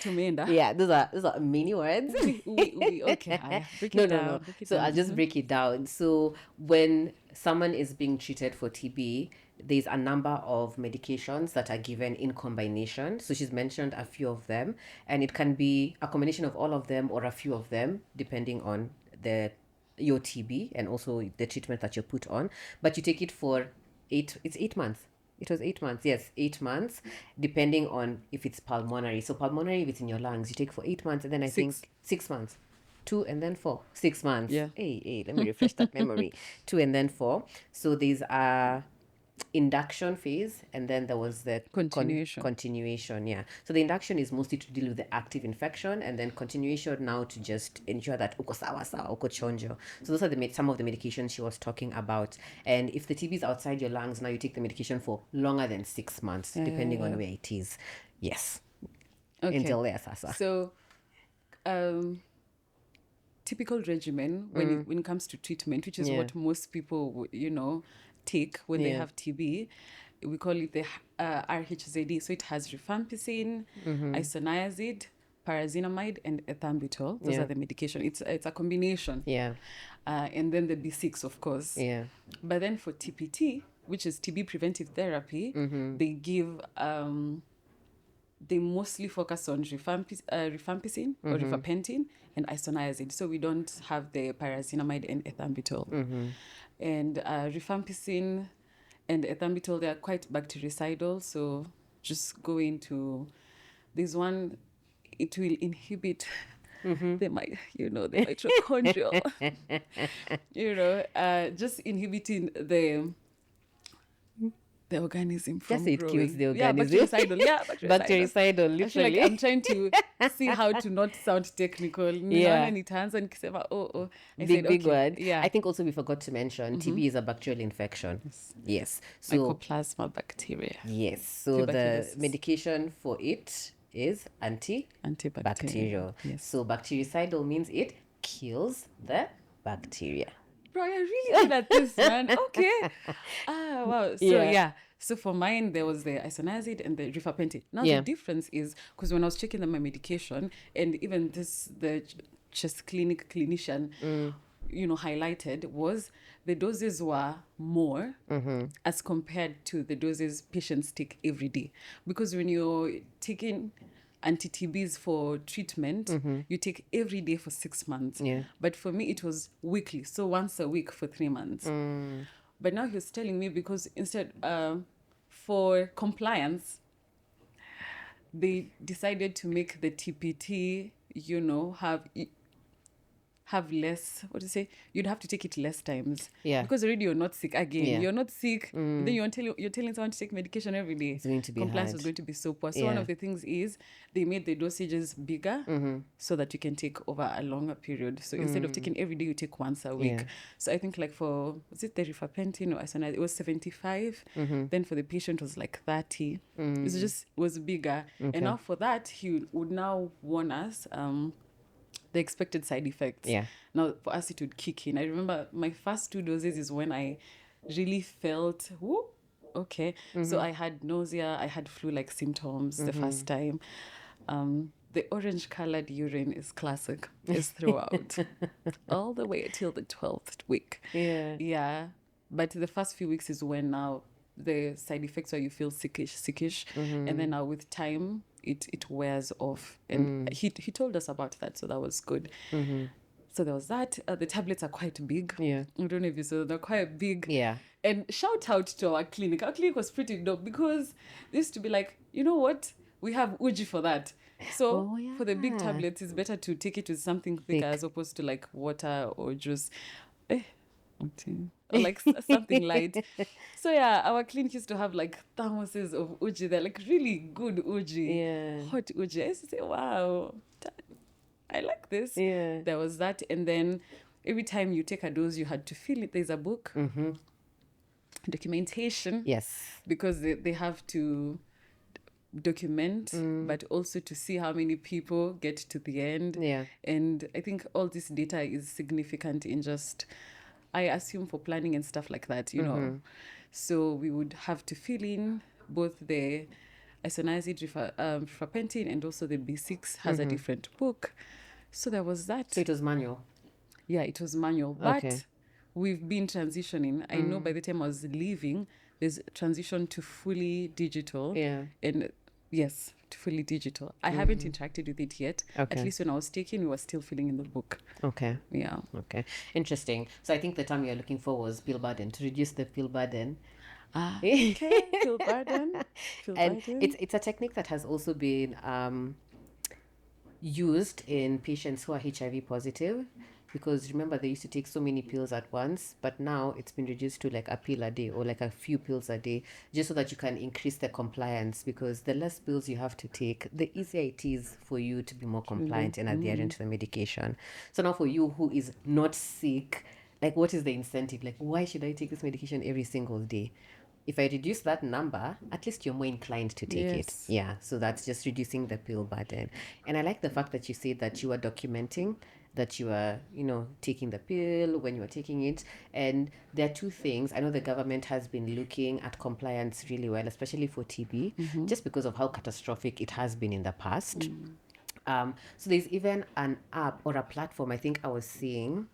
A: Tumenda.
B: Yeah, those are many words.
A: Okay. Break it down.
B: So I'll just break it down. So when someone is being treated for TB, there's a number of medications that are given in combination. So she's mentioned a few of them, and it can be a combination of all of them or a few of them, depending on your TB and also the treatment that you're put on. But you take it for 8 months. It was 8 months. Yes, 8 months, depending on if it's pulmonary. So pulmonary, if it's in your lungs, you take for 8 months, and then I think 6 months. 2 and then 4. 6 months.
A: Yeah.
B: Hey, let me refresh that memory. 2 and then 4. So there's a induction phase, and then there was the continuation. Yeah. So the induction is mostly to deal with the active infection, and then continuation now to just ensure that uko sawa uko chonjo. So those are some of the medications she was talking about. And if the TB is outside your lungs, now you take the medication for longer than 6 months, depending on where it is. Yes.
A: Okay.
B: Until there, Sasa.
A: So typical regimen when it comes to treatment, which is what most people take when they have TB, we call it the RHZD. So it has rifampicin, isoniazid, pyrazinamide, and ethambutol. Those are the medication. It's a combination.
B: Yeah.
A: And then the B6, of course.
B: Yeah.
A: But then for TPT, which is TB Preventive Therapy, they give they mostly focus on rifampicin or rifampicin and isoniazid. So we don't have the pyrazinamide and ethambutol. And rifampicin and ethambutol, they are quite bactericidal. So just go into this one, it will inhibit the mitochondrial, just inhibiting the organism from
B: just it
A: growing.
B: kills the organism.
A: Bactericidal.
B: Literally.
A: I feel like I'm trying to see how to not sound technical.
B: Big word.
A: Yeah.
B: I think also we forgot to mention TB is a bacterial infection. Yes. So
A: Mycoplasma bacteria.
B: Yes. So the medication for it is
A: antibacterial.
B: Yes. So bactericidal means it kills the bacteria.
A: Bro, you're really good at this, man. Okay. Wow. So So for mine, there was the isoniazid and the rifampicin. Now the difference is, because when I was checking my medication, and even the chest clinic clinician, highlighted was the doses were more as compared to the doses patients take every day. Because when you're taking anti-TBs for treatment, you take every day for 6 months.
B: Yeah.
A: But for me, it was weekly, so once a week for 3 months. But now he was telling me, because instead, for compliance, they decided to make the TPT, have less, what to say, you'd have to take it less times.
B: Yeah.
A: Because already you're not sick again.
B: Yeah.
A: You're not sick. Then you're telling someone to take medication every day.
B: It's going to be
A: Compliance
B: hard.
A: was going to be so poor. So one of the things is they made the dosages bigger so that you can take over a longer period. So instead of taking every day, you take once a week.
B: Yeah.
A: So I think like for, was it the rifampicin or isoniazid? It was 75. Then for the patient was like 30. It was bigger.
B: Okay.
A: And now for that, he would now warn us the expected side effects.
B: Yeah.
A: Now, for us, it would kick in. I remember my first 2 doses is when I really felt, okay. So I had nausea, I had flu-like symptoms the first time. The orange-colored urine is classic. It's throughout. All the way till the 12th week.
B: Yeah.
A: Yeah. But the first few weeks is when now the side effects are you feel sickish. And then now with time, it wears off. And he told us about that, so that was good. So there was that. The tablets are quite big.
B: Yeah.
A: I don't know if you saw, they're quite big.
B: Yeah.
A: And shout out to our clinic. Our clinic was pretty dope because they used to be like, you know what? We have Uji for that. So for the big tablets, it's better to take it with something thicker as opposed to like water or juice. Or like something light. So yeah, our clinic used to have like thermoses of Uji. They're like really good Uji.
B: Yeah.
A: Hot Uji. I used to say, wow, I like this.
B: Yeah.
A: There was that. And then every time you take a dose, you had to fill it. There's a book. Documentation.
B: Yes.
A: Because they have to document, but also to see how many people get to the end.
B: Yeah.
A: And I think all this data is significant in just, I assume, for planning and stuff like that, know. So we would have to fill in both the isoniazid, rifampicin, and also the B6 has a different book. So there was that.
B: So it was manual.
A: Yeah, it was manual. But we've been transitioning. I know by the time I was leaving, there's transition to fully digital.
B: Yeah.
A: And yes, to fully digital. I haven't interacted with it yet.
B: Okay.
A: At least when I was taking, we were still filling in the book.
B: Okay.
A: Yeah.
B: Okay. Interesting. So I think the term you're looking for was pill burden, to reduce the pill burden.
A: Okay. Pill burden.
B: And it's a technique that has also been used in patients who are HIV positive, because remember they used to take so many pills at once, but now it's been reduced to like a pill a day or like a few pills a day, just so that you can increase the compliance, because the less pills you have to take, the easier it is for you to be more compliant and adherent to the medication. So now for you who is not sick, like what is the incentive? Like, why should I take this medication every single day? If I reduce that number, at least you're more inclined to take it. Yeah, so that's just reducing the pill burden. And I like the fact that you say that you are documenting that you are, taking the pill, when you are taking it. And there are two things. I know the government has been looking at compliance really well, especially for TB, just because of how catastrophic it has been in the past. So there's even an app or a platform, I think I was seeing,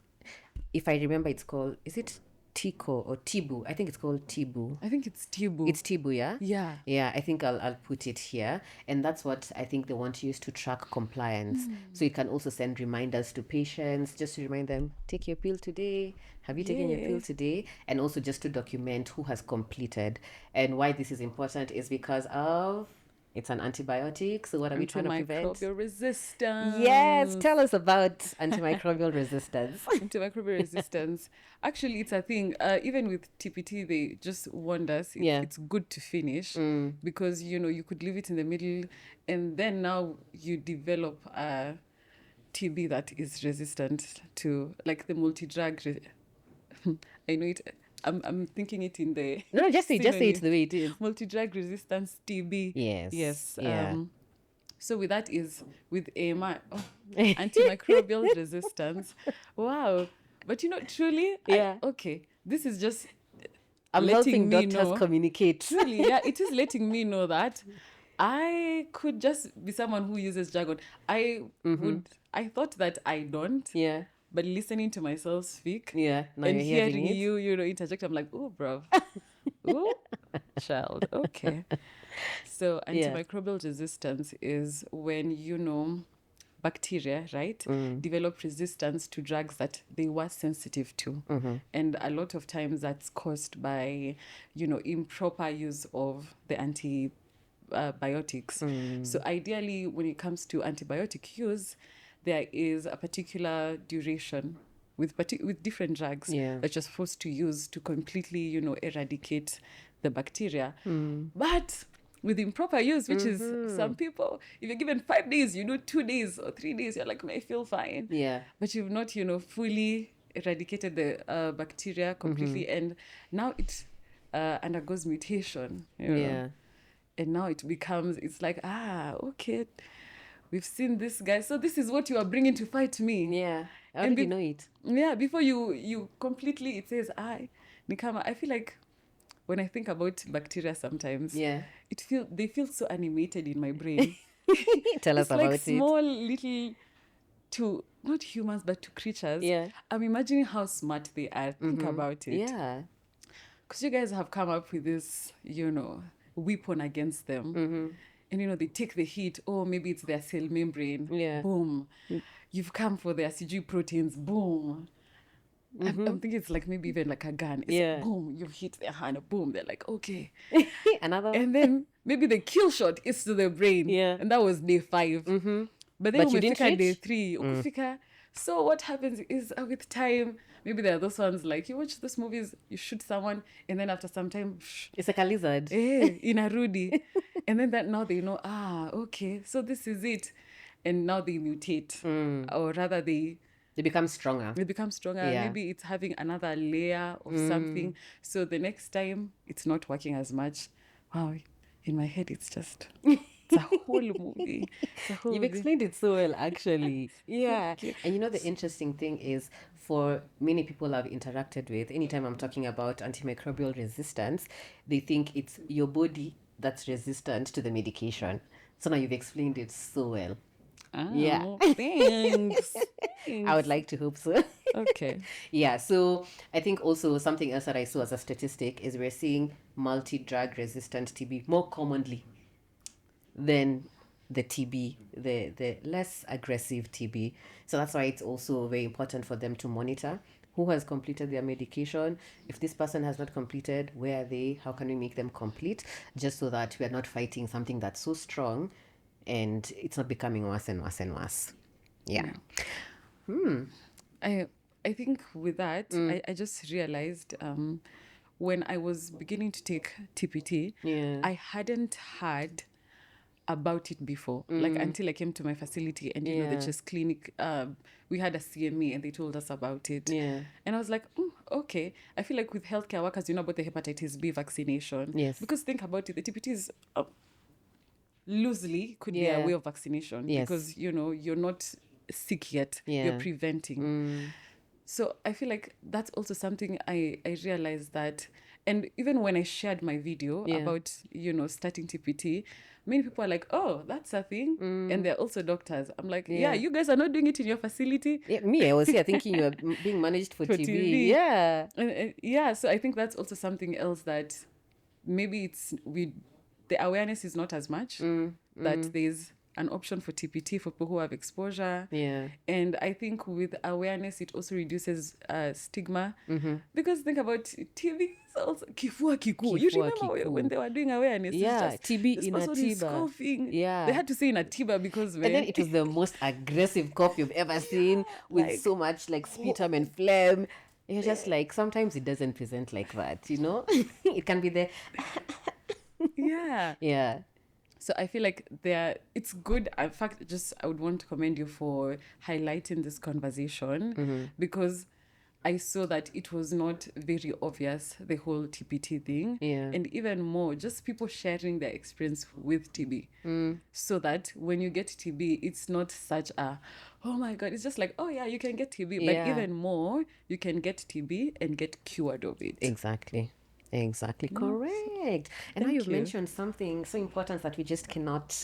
B: if I remember, it's called, is it Tico or Tibu? I think it's called Tibu.
A: I think it's Tibu.
B: It's Tibu, yeah?
A: Yeah.
B: Yeah, I think I'll put it here. And that's what I think they want to use to track compliance. So you can also send reminders to patients just to remind them, take your pill today. Have you taken your pill today? And also just to document who has completed. And why this is important is because of... It's an antibiotic, so what are we trying to prevent?
A: Antimicrobial resistance.
B: Yes, tell us about antimicrobial resistance.
A: Antimicrobial resistance. Actually, it's a thing. Even with TPT, they just warned us it's good to finish because, you could leave it in the middle and then now you develop a TB that is resistant to, like the multi-drug. I know it... I'm thinking it in the...
B: No, just say it the way it is.
A: Multi-drug resistance TB.
B: Yes.
A: Yeah. So with that is with AMR, antimicrobial resistance. Wow. But truly, this is just
B: I'm
A: letting
B: helping
A: me
B: doctors
A: know.
B: Communicate.
A: Truly, yeah, it is letting me know that I could just be someone who uses jargon. I thought that I don't.
B: Yeah.
A: But listening to myself speak
B: Yeah, now
A: and
B: you're hearing it.
A: you know, interject, I'm like, oh, bruv. Oh, child. Okay. So
B: Yeah.
A: antimicrobial resistance is when, you know, bacteria, right, develop resistance to drugs that they were sensitive to. And a lot of times that's caused by, you know, improper use of the antibiotics. So ideally, when it comes to antibiotic use, there is a particular duration with different drugs
B: Yeah.
A: that you're supposed to use to completely, you know, eradicate the bacteria. But with improper use, which is some people, if you're given 5 days, you do 2 days or 3 days, you're like, I feel fine.
B: Yeah.
A: But you've not, you know, fully eradicated the bacteria completely. And now it undergoes mutation, you know.
B: Yeah.
A: And now it becomes, it's like, okay, we've seen this guy. So this is what you are bringing to fight me.
B: Yeah. I
A: And
B: already know it.
A: Yeah, before you completely, it says, Nikama, I feel like when I think about bacteria sometimes,
B: Yeah.
A: they feel so animated in my brain.
B: Tell us
A: It's like
B: about it.
A: small little, to not humans but to creatures.
B: Yeah.
A: I'm imagining how smart they are. Think about it.
B: Yeah.
A: Because you guys have come up with this, you know, weapon against them. And, you know, they take the heat. Oh, maybe it's their cell membrane.
B: Yeah.
A: Boom. You've come for their CG proteins. Boom. I'm thinking it's like maybe even like a gun. It's
B: Yeah.
A: boom, you've hit their hand. Boom. They're like, okay.
B: Another.
A: And then maybe the kill shot is to the brain.
B: Yeah.
A: And that was day 5. But then
B: But you didn't
A: umefika day
B: reach?
A: 3. Ukufika. So what happens is with time, maybe there are those ones like you watch those movies, you shoot someone, and then after some time,
B: It's like a lizard.
A: inarudi. And then that now they know, okay, so this is it. And now they mutate. Or rather they
B: become stronger.
A: become stronger.
B: Yeah.
A: Maybe it's having another layer of something. So the next time it's not working as much. Wow, in my head it's just it's a whole movie. It's a whole
B: You've
A: movie.
B: explained it so well, actually. Yeah. And you know, the interesting thing is, for many people I've interacted with, anytime I'm talking about antimicrobial resistance, they think it's your body that's resistant to the medication. So now you've explained it so well. Yeah.
A: Thanks.
B: I would like to hope so.
A: Okay.
B: Yeah, so I think also something else that I saw as a statistic is we're seeing multi-drug resistant TB more commonly than the TB, the less aggressive TB. So that's why it's also very important for them to monitor who has completed their medication. If this person has not completed, where are they? How can we make them complete? Just so that we are not fighting something that's so strong and it's not becoming worse and worse and worse. Yeah.
A: I think with that, I just realized when I was beginning to take TPT,
B: Yeah.
A: I hadn't heard about it before, like until I came to my facility and, you know, the chest clinic, we had a CME and they told us about it.
B: Yeah.
A: And I was like, okay. I feel like with healthcare workers, you know about the hepatitis B vaccination.
B: Yes.
A: Because think about it, the TPT is loosely could be
B: Yeah.
A: a way of vaccination.
B: Yes.
A: Because, you know, you're not sick yet.
B: Yeah.
A: You're preventing. So I feel like that's also something I realized that, and even when I shared my video
B: Yeah.
A: about, you know, starting TPT, many people are like, oh, that's a thing. And they're also doctors. I'm like, yeah, you guys are not doing it in your facility.
B: Yeah, me, I was here thinking you were being managed for TB.
A: TB.
B: Yeah.
A: Yeah, so I think that's also something else that maybe the awareness is not as much, that there's an option for TPT for people who have exposure.
B: Yeah.
A: And I think with awareness, it also reduces stigma. Because think about TB is also kifua kiku. You
B: Kifua
A: remember
B: kikuu.
A: when they were doing awareness? it's
B: Yeah,
A: just,
B: TB
A: this
B: in a
A: person is
B: tiba.
A: coughing.
B: Yeah.
A: They had to say in a tiba because
B: And then it was the most aggressive cough you've ever seen, with
A: like-
B: so much like sputum and phlegm. You're just like, sometimes it doesn't present like that, you know? It can be there.
A: yeah.
B: Yeah.
A: So I feel like it's good. In fact, I would want to commend you for highlighting this conversation because I saw that it was not very obvious, the whole TPT thing.
B: Yeah.
A: And even more, just people sharing their experience with TB. So that when you get TB, it's not such a, oh my God, it's just like, oh yeah, you can get TB.
B: Yeah.
A: But even more, you can get TB and get cured of it.
B: Exactly. Correct. And now you've
A: you.
B: mentioned something so important that we just cannot,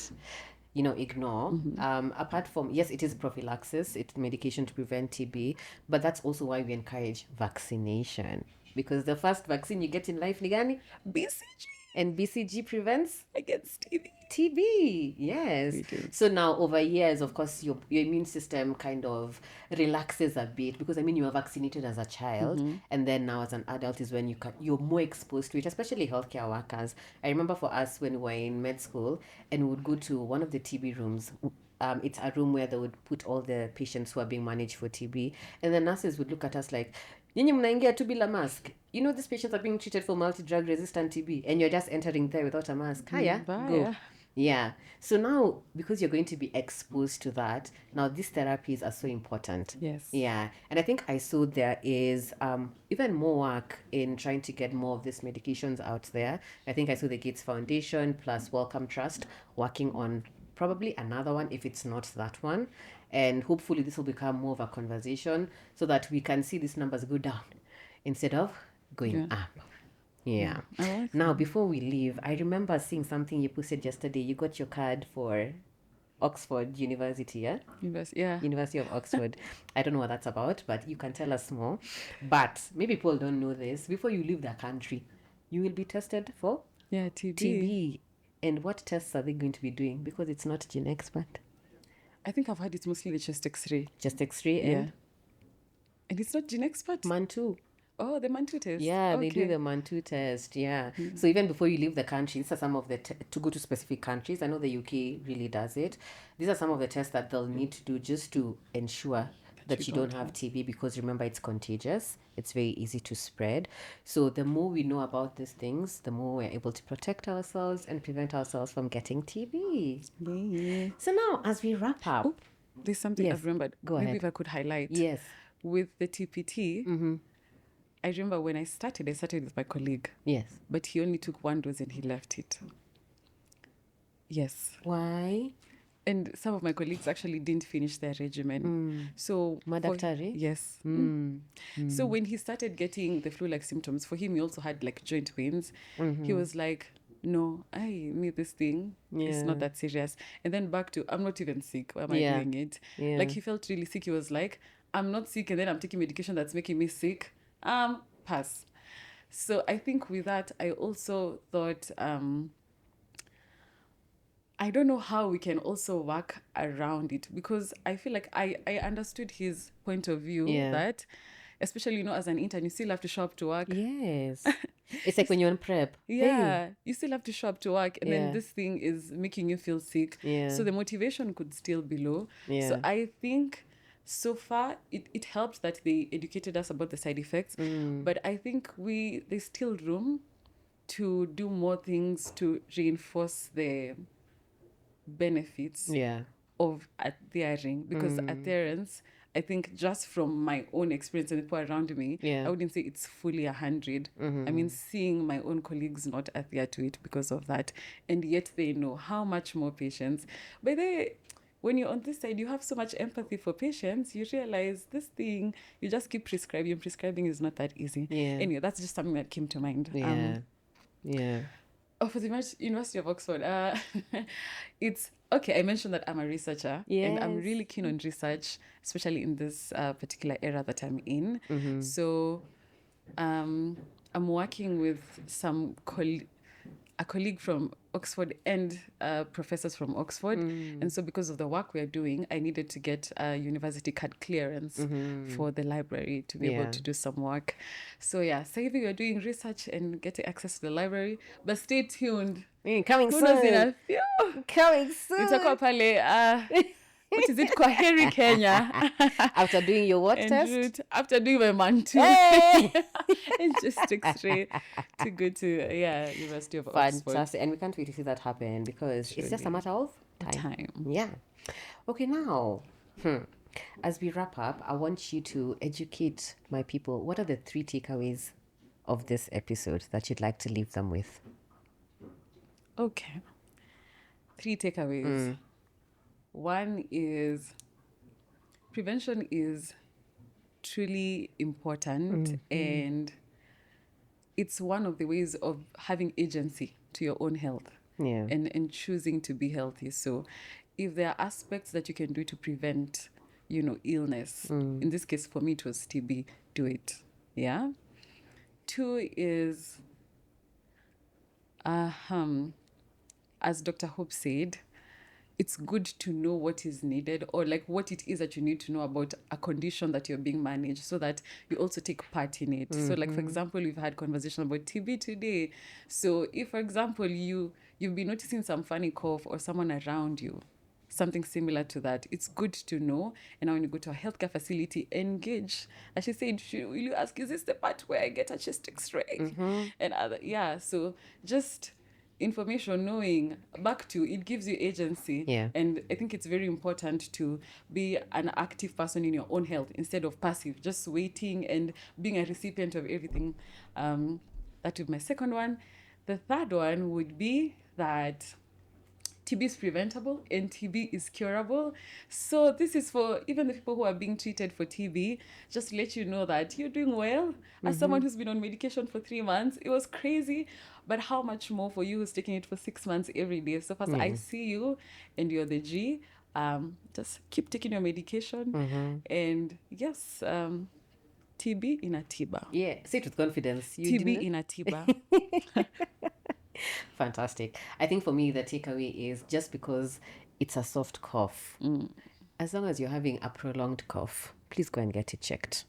B: ignore. Apart from, yes, it is prophylaxis, it's medication to prevent TB, but that's also why we encourage vaccination, because the first vaccine you get in life ni gani?
A: BCG.
B: And BCG prevents
A: Against TB.
B: TB, yes. So now over years, of course, your immune system kind of relaxes a bit, because you were vaccinated as a child, and then now as an adult is when you're more exposed to it, especially healthcare workers. I remember for us when we were in med school and we would go to one of the TB rooms. It's a room where they would put all the patients who are being managed for TB, and the nurses would look at us like, nyinyi mnaingia tu bila mask. These patients are being treated for multi-drug resistant TB, and you're just entering there without a mask. Hiya, go. Yeah. So now, because you're going to be exposed to that, now these therapies are so important.
A: Yes.
B: Yeah. And I think I saw there is even more work in trying to get more of these medications out there. I think I saw the Gates Foundation plus Wellcome Trust working on probably another one if it's not that one. And hopefully this will become more of a conversation so that we can see these numbers go down instead of going up. Yeah. Now, before we leave, I remember seeing something you posted yesterday. You got your card for Oxford University, yeah? University of Oxford. I don't know what that's about, but you can tell us more. But maybe people don't know this. Before you leave the country, you will be tested for TB. And what tests are they going to be doing? Because it's not Gene Expert.
A: I think I've heard it's mostly the chest X-ray.
B: Chest X-ray and?
A: And it's not Gene Expert?
B: Mantu.
A: Oh, the Mantu test.
B: Yeah, they do the Mantu test. Yeah. So even before you leave the country, these are some of the to go to specific countries. I know the UK really does it. These are some of the tests that they'll need to do just to ensure that you don't have TB, because remember, it's contagious. It's very easy to spread. So the more we know about these things, the more we're able to protect ourselves and prevent ourselves from getting TB.
A: Yeah.
B: So now, as we wrap up,
A: there's something I've remembered.
B: Go ahead.
A: Maybe if I could highlight.
B: Yes.
A: With the TPT, I remember when I started with my colleague.
B: Yes.
A: But he only took one dose and he left it. Yes.
B: Why?
A: And some of my colleagues actually didn't finish their regimen. So
B: Madaktari?
A: Yes. So when he started getting the flu-like symptoms, for him he also had like joint pains. He was like, no, I need this thing. It's not that serious. And then back to, I'm not even sick. Why am I doing it? Like he felt really sick. He was like, I'm not sick, and then I'm taking medication that's making me sick. Pass. So I think with that, I also thought, I don't know how we can also work around it, because I feel like I understood his point of view that, especially, as an intern, you still have to show up to work.
B: Yes. It's like when you're on prep.
A: Yeah. You still have to show up to work, and then this thing is making you feel sick.
B: Yeah.
A: So the motivation could still be low.
B: Yeah.
A: So I think so far it helped that they educated us about the side effects. But I think there's still room to do more things to reinforce the benefits of adhering, because adherence, I think, just from my own experience and people around me, I wouldn't say it's fully 100. I mean, seeing my own colleagues not adhere to it because of that, and yet they know how much more patients. But when you're on this side, you have so much empathy for patients. You realize this thing, you just keep prescribing. Prescribing is not that easy. Anyway, that's just something that came to mind. For the University of Oxford, it's okay. I mentioned that I'm a researcher, and I'm really keen on research, especially in this particular era that I'm in. So I'm working with a colleague from Oxford and professors from Oxford. And so because of the work we're doing, I needed to get a university card clearance for the library to be able to do some work. So so if you're doing research and getting access to the library, but stay tuned.
B: Coming soon. Coming soon.
A: Itakuwa pale, what is it? Kwaheri Kenya.
B: After doing your what test?
A: After doing my Mantu. And just straight to go to University of Oxford.
B: Fantastic. And we can't wait to see that happen, because it's just a matter of time. Yeah. Okay, now, as we wrap up, I want you to educate my people. What are the 3 takeaways of this episode that you'd like to leave them with?
A: Okay. 3 takeaways. One is prevention is truly important, and it's one of the ways of having agency to your own health and choosing to be healthy. So if there are aspects that you can do to prevent, illness, in this case for me it was TB, do it. Yeah. 2 is, as Dr. Hope said, it's good to know what is needed, or like what it is that you need to know about a condition that you're being managed, so that you also take part in it. So like, for example, we've had conversation about TB today. So if, for example, you've been noticing some funny cough, or someone around you, something similar to that, it's good to know. And now when you go to a healthcare facility, engage. As she said, will you ask, is this the part where I get a chest x-ray? And other, so just information, knowing, back to it gives you agency.
B: Yeah.
A: And I think it's very important to be an active person in your own health instead of passive, just waiting and being a recipient of everything. That would be my second one. The third one would be that TB is preventable and TB is curable. So this is for even the people who are being treated for TB, just to let you know that you're doing well. As someone who's been on medication for 3 months, it was crazy. But how much more for you who's taking it for 6 months every day? So first, I see you and you're the G. Just keep taking your medication. And yes, TB in a tiba.
B: Yeah, say it with confidence.
A: TB in a tiba.
B: Fantastic. I think for me, the takeaway is just because it's a soft cough, as long as you're having a prolonged cough, please go and get it checked.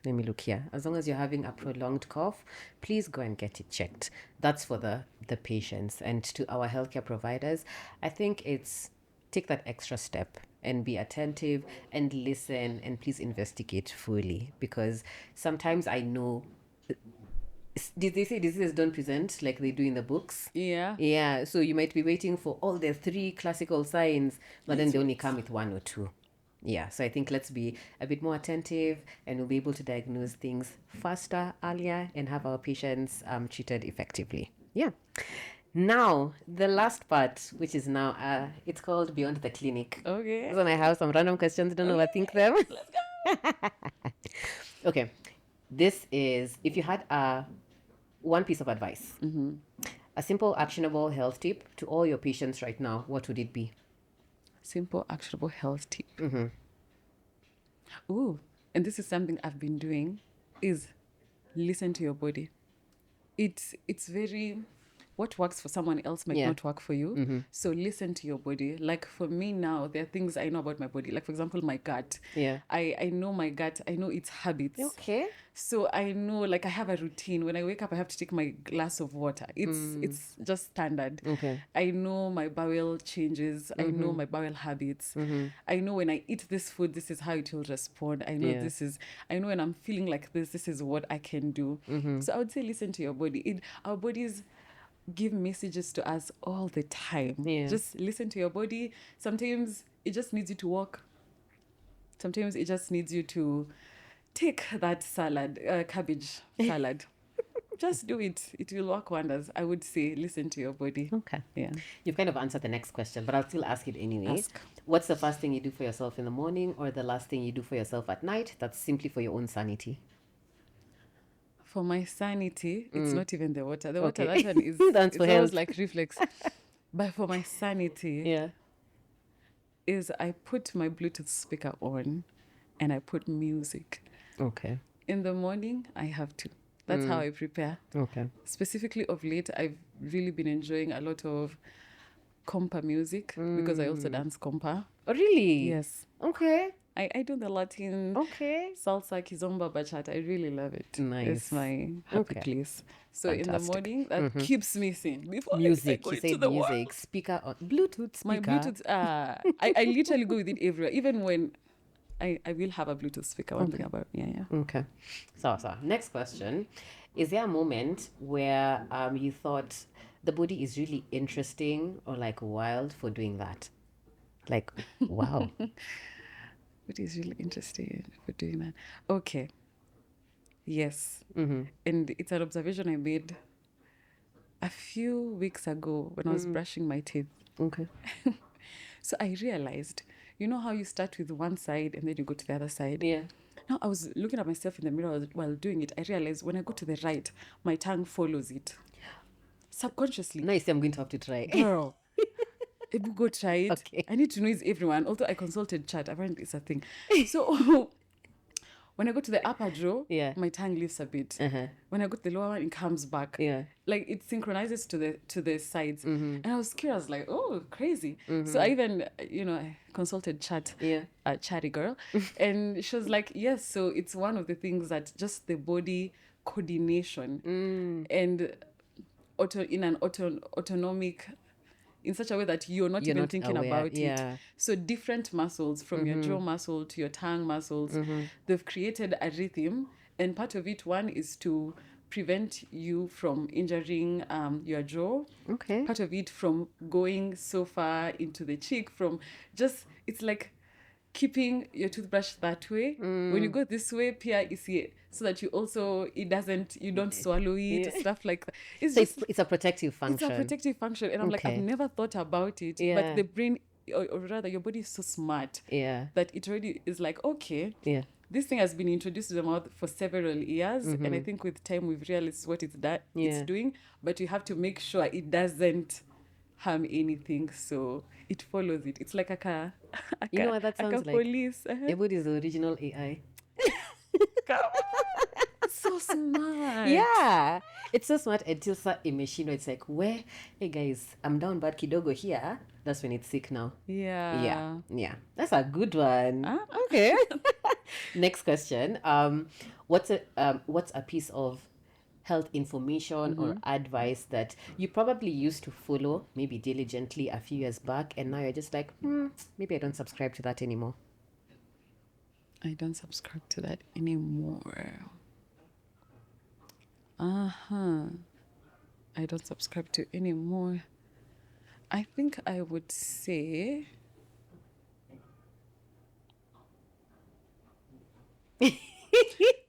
B: Let me look here. As long as you're having a prolonged cough, please go and get it checked. That's for the patients. And to our healthcare providers, I think it's take that extra step and be attentive and listen, and please investigate fully, because sometimes I know, did they say diseases don't present like they do in the books? Yeah. So you might be waiting for all the 3 classical signs, but then they only come with 1 or 2. Yeah. So I think let's be a bit more attentive, and we'll be able to diagnose things faster, earlier, and have our patients treated effectively. Yeah. Now, the last part, which is now, it's called Beyond the Clinic.
A: Okay.
B: So I have some random questions. Don't overthink them.
A: Let's go.
B: Okay. This is, if you had one piece of advice, a simple, actionable health tip to all your patients right now, what would it be?
A: Simple, actionable health tip. Ooh, and this is something I've been doing, is listen to your body. It's very, what works for someone else might not work for you. So listen to your body. Like for me now, there are things I know about my body. Like for example, my gut.
B: Yeah.
A: I know my gut. I know its habits.
B: Okay.
A: So I know, like I have a routine. When I wake up, I have to take my glass of water. It's just standard.
B: Okay.
A: I know my bowel changes. I know my bowel habits. I know when I eat this food, this is how it will respond. I know I know when I'm feeling like this is what I can do. So I would say listen to your body. Our bodies give messages to us all the time. Just listen to your body. Sometimes it just needs you to walk. Sometimes it just needs you to take that salad, cabbage salad. Just do it. It will work wonders. I would say listen to your body.
B: Okay.
A: Yeah.
B: You've kind of answered the next question, but I'll still ask it anyway.
A: Ask.
B: What's the first thing you do for yourself in the morning, or the last thing you do for yourself at night that's simply for your own sanity?
A: For my sanity, it's not even the water. The water,
B: Okay.
A: that one is
B: That's for
A: it's always
B: health.
A: like reflex. But for my sanity, is I put my Bluetooth speaker on and I put music.
B: Okay.
A: In the morning, I have to. That's how I prepare.
B: Okay.
A: Specifically of late, I've really been enjoying a lot of compa music because I also dance compa.
B: Oh, really?
A: Yes.
B: Okay.
A: I do the Latin
B: Okay.
A: salsa, kizomba, bachata. I really love it.
B: Nice.
A: It's my happy
B: Okay.
A: place. So in the
B: Fantastic.
A: morning, that keeps me sane. Before
B: Music.
A: I go
B: You
A: into
B: said
A: the
B: music.
A: world.
B: Speaker on Bluetooth speaker.
A: My Bluetooth, I literally go with it everywhere. Even when I will have a Bluetooth speaker. One thing about
B: Okay. So next question. Is there a moment where you thought the body is really interesting or like wild for doing that? Like, wow.
A: It is really interesting for doing that. Okay. Yes. And it's an observation I made a few weeks ago when I was brushing my teeth.
B: Okay.
A: So I realized, you know how you start with one side and then you go to the other side?
B: Yeah.
A: Now I was looking at myself in the mirror while doing it. I realized when I go to the right, my tongue follows it. Subconsciously.
B: Nice. I'm going to have to try.
A: Girl. Go try it.
B: Okay.
A: I need to know is everyone. Although I consulted chat, apparently it's a thing. So when I go to the upper jaw, my tongue lifts a bit. When I go to the lower one, it comes back. Like it synchronizes to the sides. And I was curious, like, oh, crazy. So I even, I consulted chat, a chatty girl, and she was like, yes, so it's one of the things that just the body coordination and in an autonomic, in such a way that you're not even thinking
B: aware.
A: about it. So different muscles, from your jaw muscle to your tongue muscles, they've created a rhythm, and part of it, one is to prevent you from injuring your jaw.
B: Okay.
A: Part of it from going so far into the cheek, from just, it's like keeping your toothbrush that way. When you go this way, Pia is here, so that you don't swallow it, stuff like that.
B: It's a protective function.
A: It's a protective function. And I'm like, I've never thought about it. But the brain, or rather your body is so smart that it already is like, okay, this thing has been introduced to the mouth for several years. And I think with time we've realized what it's doing. But you have to make sure it doesn't harm anything, so it follows it. It's like
B: you know what that sounds like?
A: Police.
B: Everybody is the original AI.
A: So smart.
B: Yeah, it's so smart until a machine, it's like, hey guys, I'm down bad kidogo here. That's when it's sick now. Yeah. That's a good one. Okay. Next question. What's a piece of health information or advice that you probably used to follow maybe diligently a few years back, and now you're just like, maybe I don't subscribe to that anymore?
A: I don't subscribe to that anymore. I don't subscribe to anymore. I think I would say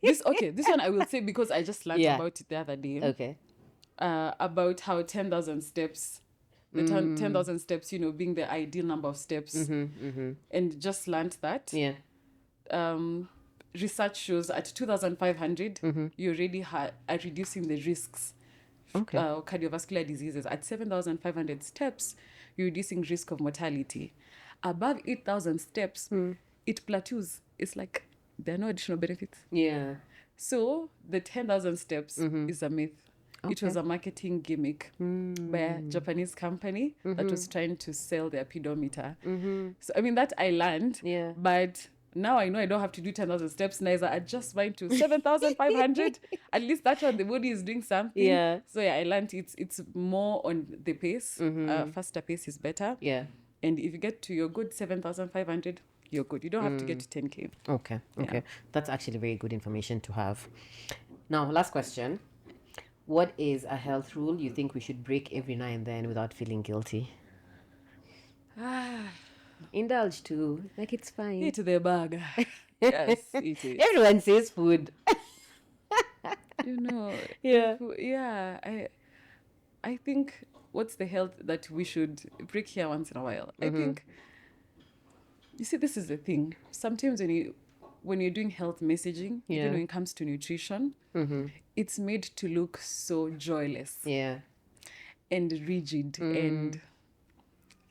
A: this one I will say because I just learned about it the other day.
B: Okay.
A: About how 10,000 steps, 10,000 steps, being the ideal number of steps, and just learned that. Research shows at 2,500, you already are reducing the risks of cardiovascular diseases. At 7,500 steps, you're reducing risk of mortality. Above 8,000 steps, it plateaus. It's like there are no additional benefits. So the 10,000 steps is a myth. It was a marketing gimmick by a Japanese company that was trying to sell their pedometer. So I mean, that I learned, but now I know I don't have to do 10,000 steps. Neither I adjust mine to 7,500. At least that one, the body is doing something. So I learned it's more on the pace. Faster pace is better. And if you get to your good 7,500, you're good. You don't have to get to 10K.
B: Okay. That's actually very good information to have. Now, last question. What is a health rule you think we should break every now and then without feeling guilty? Indulge too. Like, it's fine.
A: Eat the burger. Yes, eat it.
B: Everyone says food.
A: I think what's the health that we should break here once in a while? I think, you see, this is the thing. Sometimes when you're doing health messaging, even when it comes to nutrition, it's made to look so joyless. And rigid and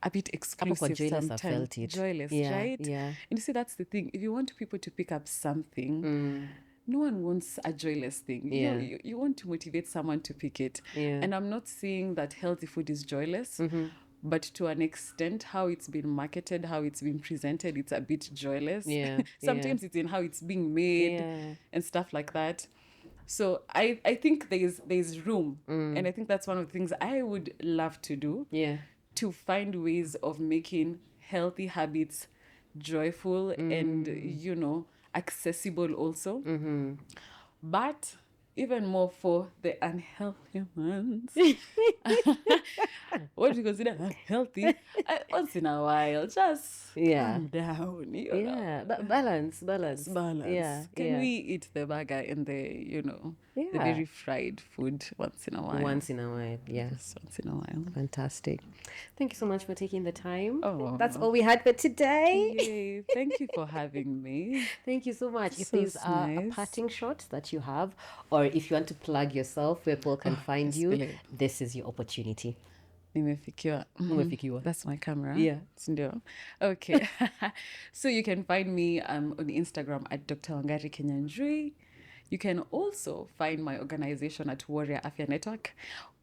A: a bit exclusive sometimes. Joyless, right? And you see, that's the thing. If you want people to pick up something, no one wants a joyless thing. You want to motivate someone to pick it. And I'm not saying that healthy food is joyless, but to an extent, how it's been marketed, how it's been presented, it's a bit joyless. Sometimes it's in how it's being made and stuff like that. So I think there's room. And I think that's one of the things I would love to do. To find ways of making healthy habits joyful and, accessible also. But even more for the unhealthy ones. What do you consider unhealthy? Once in a while, just calm down.
B: But balance.
A: Can we eat the burger and the very fried food once in a while?
B: Once in a while,
A: Just once in a while.
B: Fantastic. Thank you so much for taking the time.
A: That's
B: all we had for today.
A: Yay. Thank you for having me.
B: Thank you so much. If there's a parting shot that you have, or if you want to plug yourself where people can find you, this is your opportunity.
A: Nimefikiwa.
B: Umefikiwa.
A: That's my camera.
B: Yeah.
A: Sindio? Okay. So you can find me on Instagram at Dr. Wangari Kinyanjui. You can also find my organization at Warrior Afya Network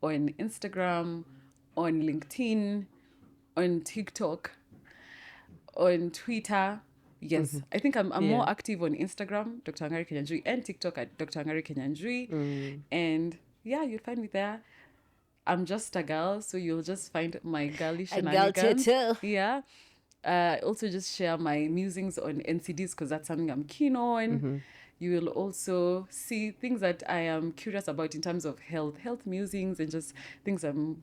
A: on Instagram, on LinkedIn, on TikTok, on Twitter. Yes, I think I'm more active on Instagram, Dr. Wangari Kinyanjui, and TikTok at Dr. Wangari Kinyanjui. And yeah, you'll find me there. I'm just a girl, so you'll just find my girly shenanigans. Yeah. Also just share my musings on NCDs because that's something I'm keen on. You will also see things that I am curious about in terms of health musings, and just things I'm,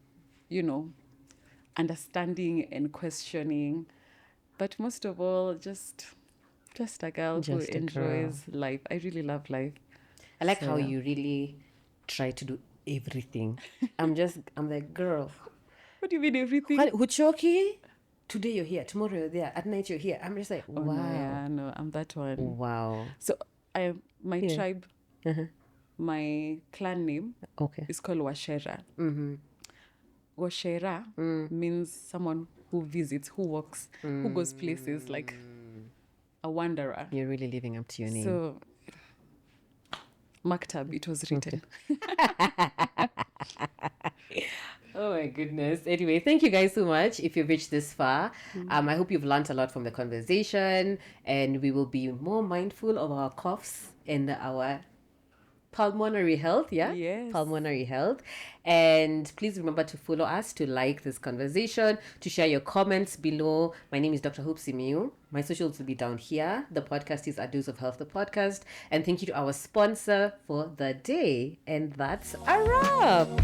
A: understanding and questioning. But most of all, just a girl who enjoys life. I really love life.
B: I like how you really try to do everything. I'm like, girl.
A: What do you mean everything?
B: Huchoki? Today you're here, tomorrow you're there, at night you're here. I'm just like, wow.
A: No, I'm that one.
B: Wow.
A: So my tribe, my clan name is called Washera. Washera means someone who visits, who walks, who goes places, like a wanderer.
B: You're really living up to your name.
A: So, Maktab, it was written.
B: Oh my goodness. Anyway, thank you guys so much if you've reached this far. I hope you've learned a lot from the conversation, and we will be more mindful of our coughs and our pulmonary health.
A: Yes.
B: Pulmonary health. And please remember to follow us, to like this conversation, to share your comments below. My name is Dr. Hope Simiu. My socials will be down here. The podcast is A Dose of Health, the podcast. And thank you to our sponsor for the day. And that's a wrap.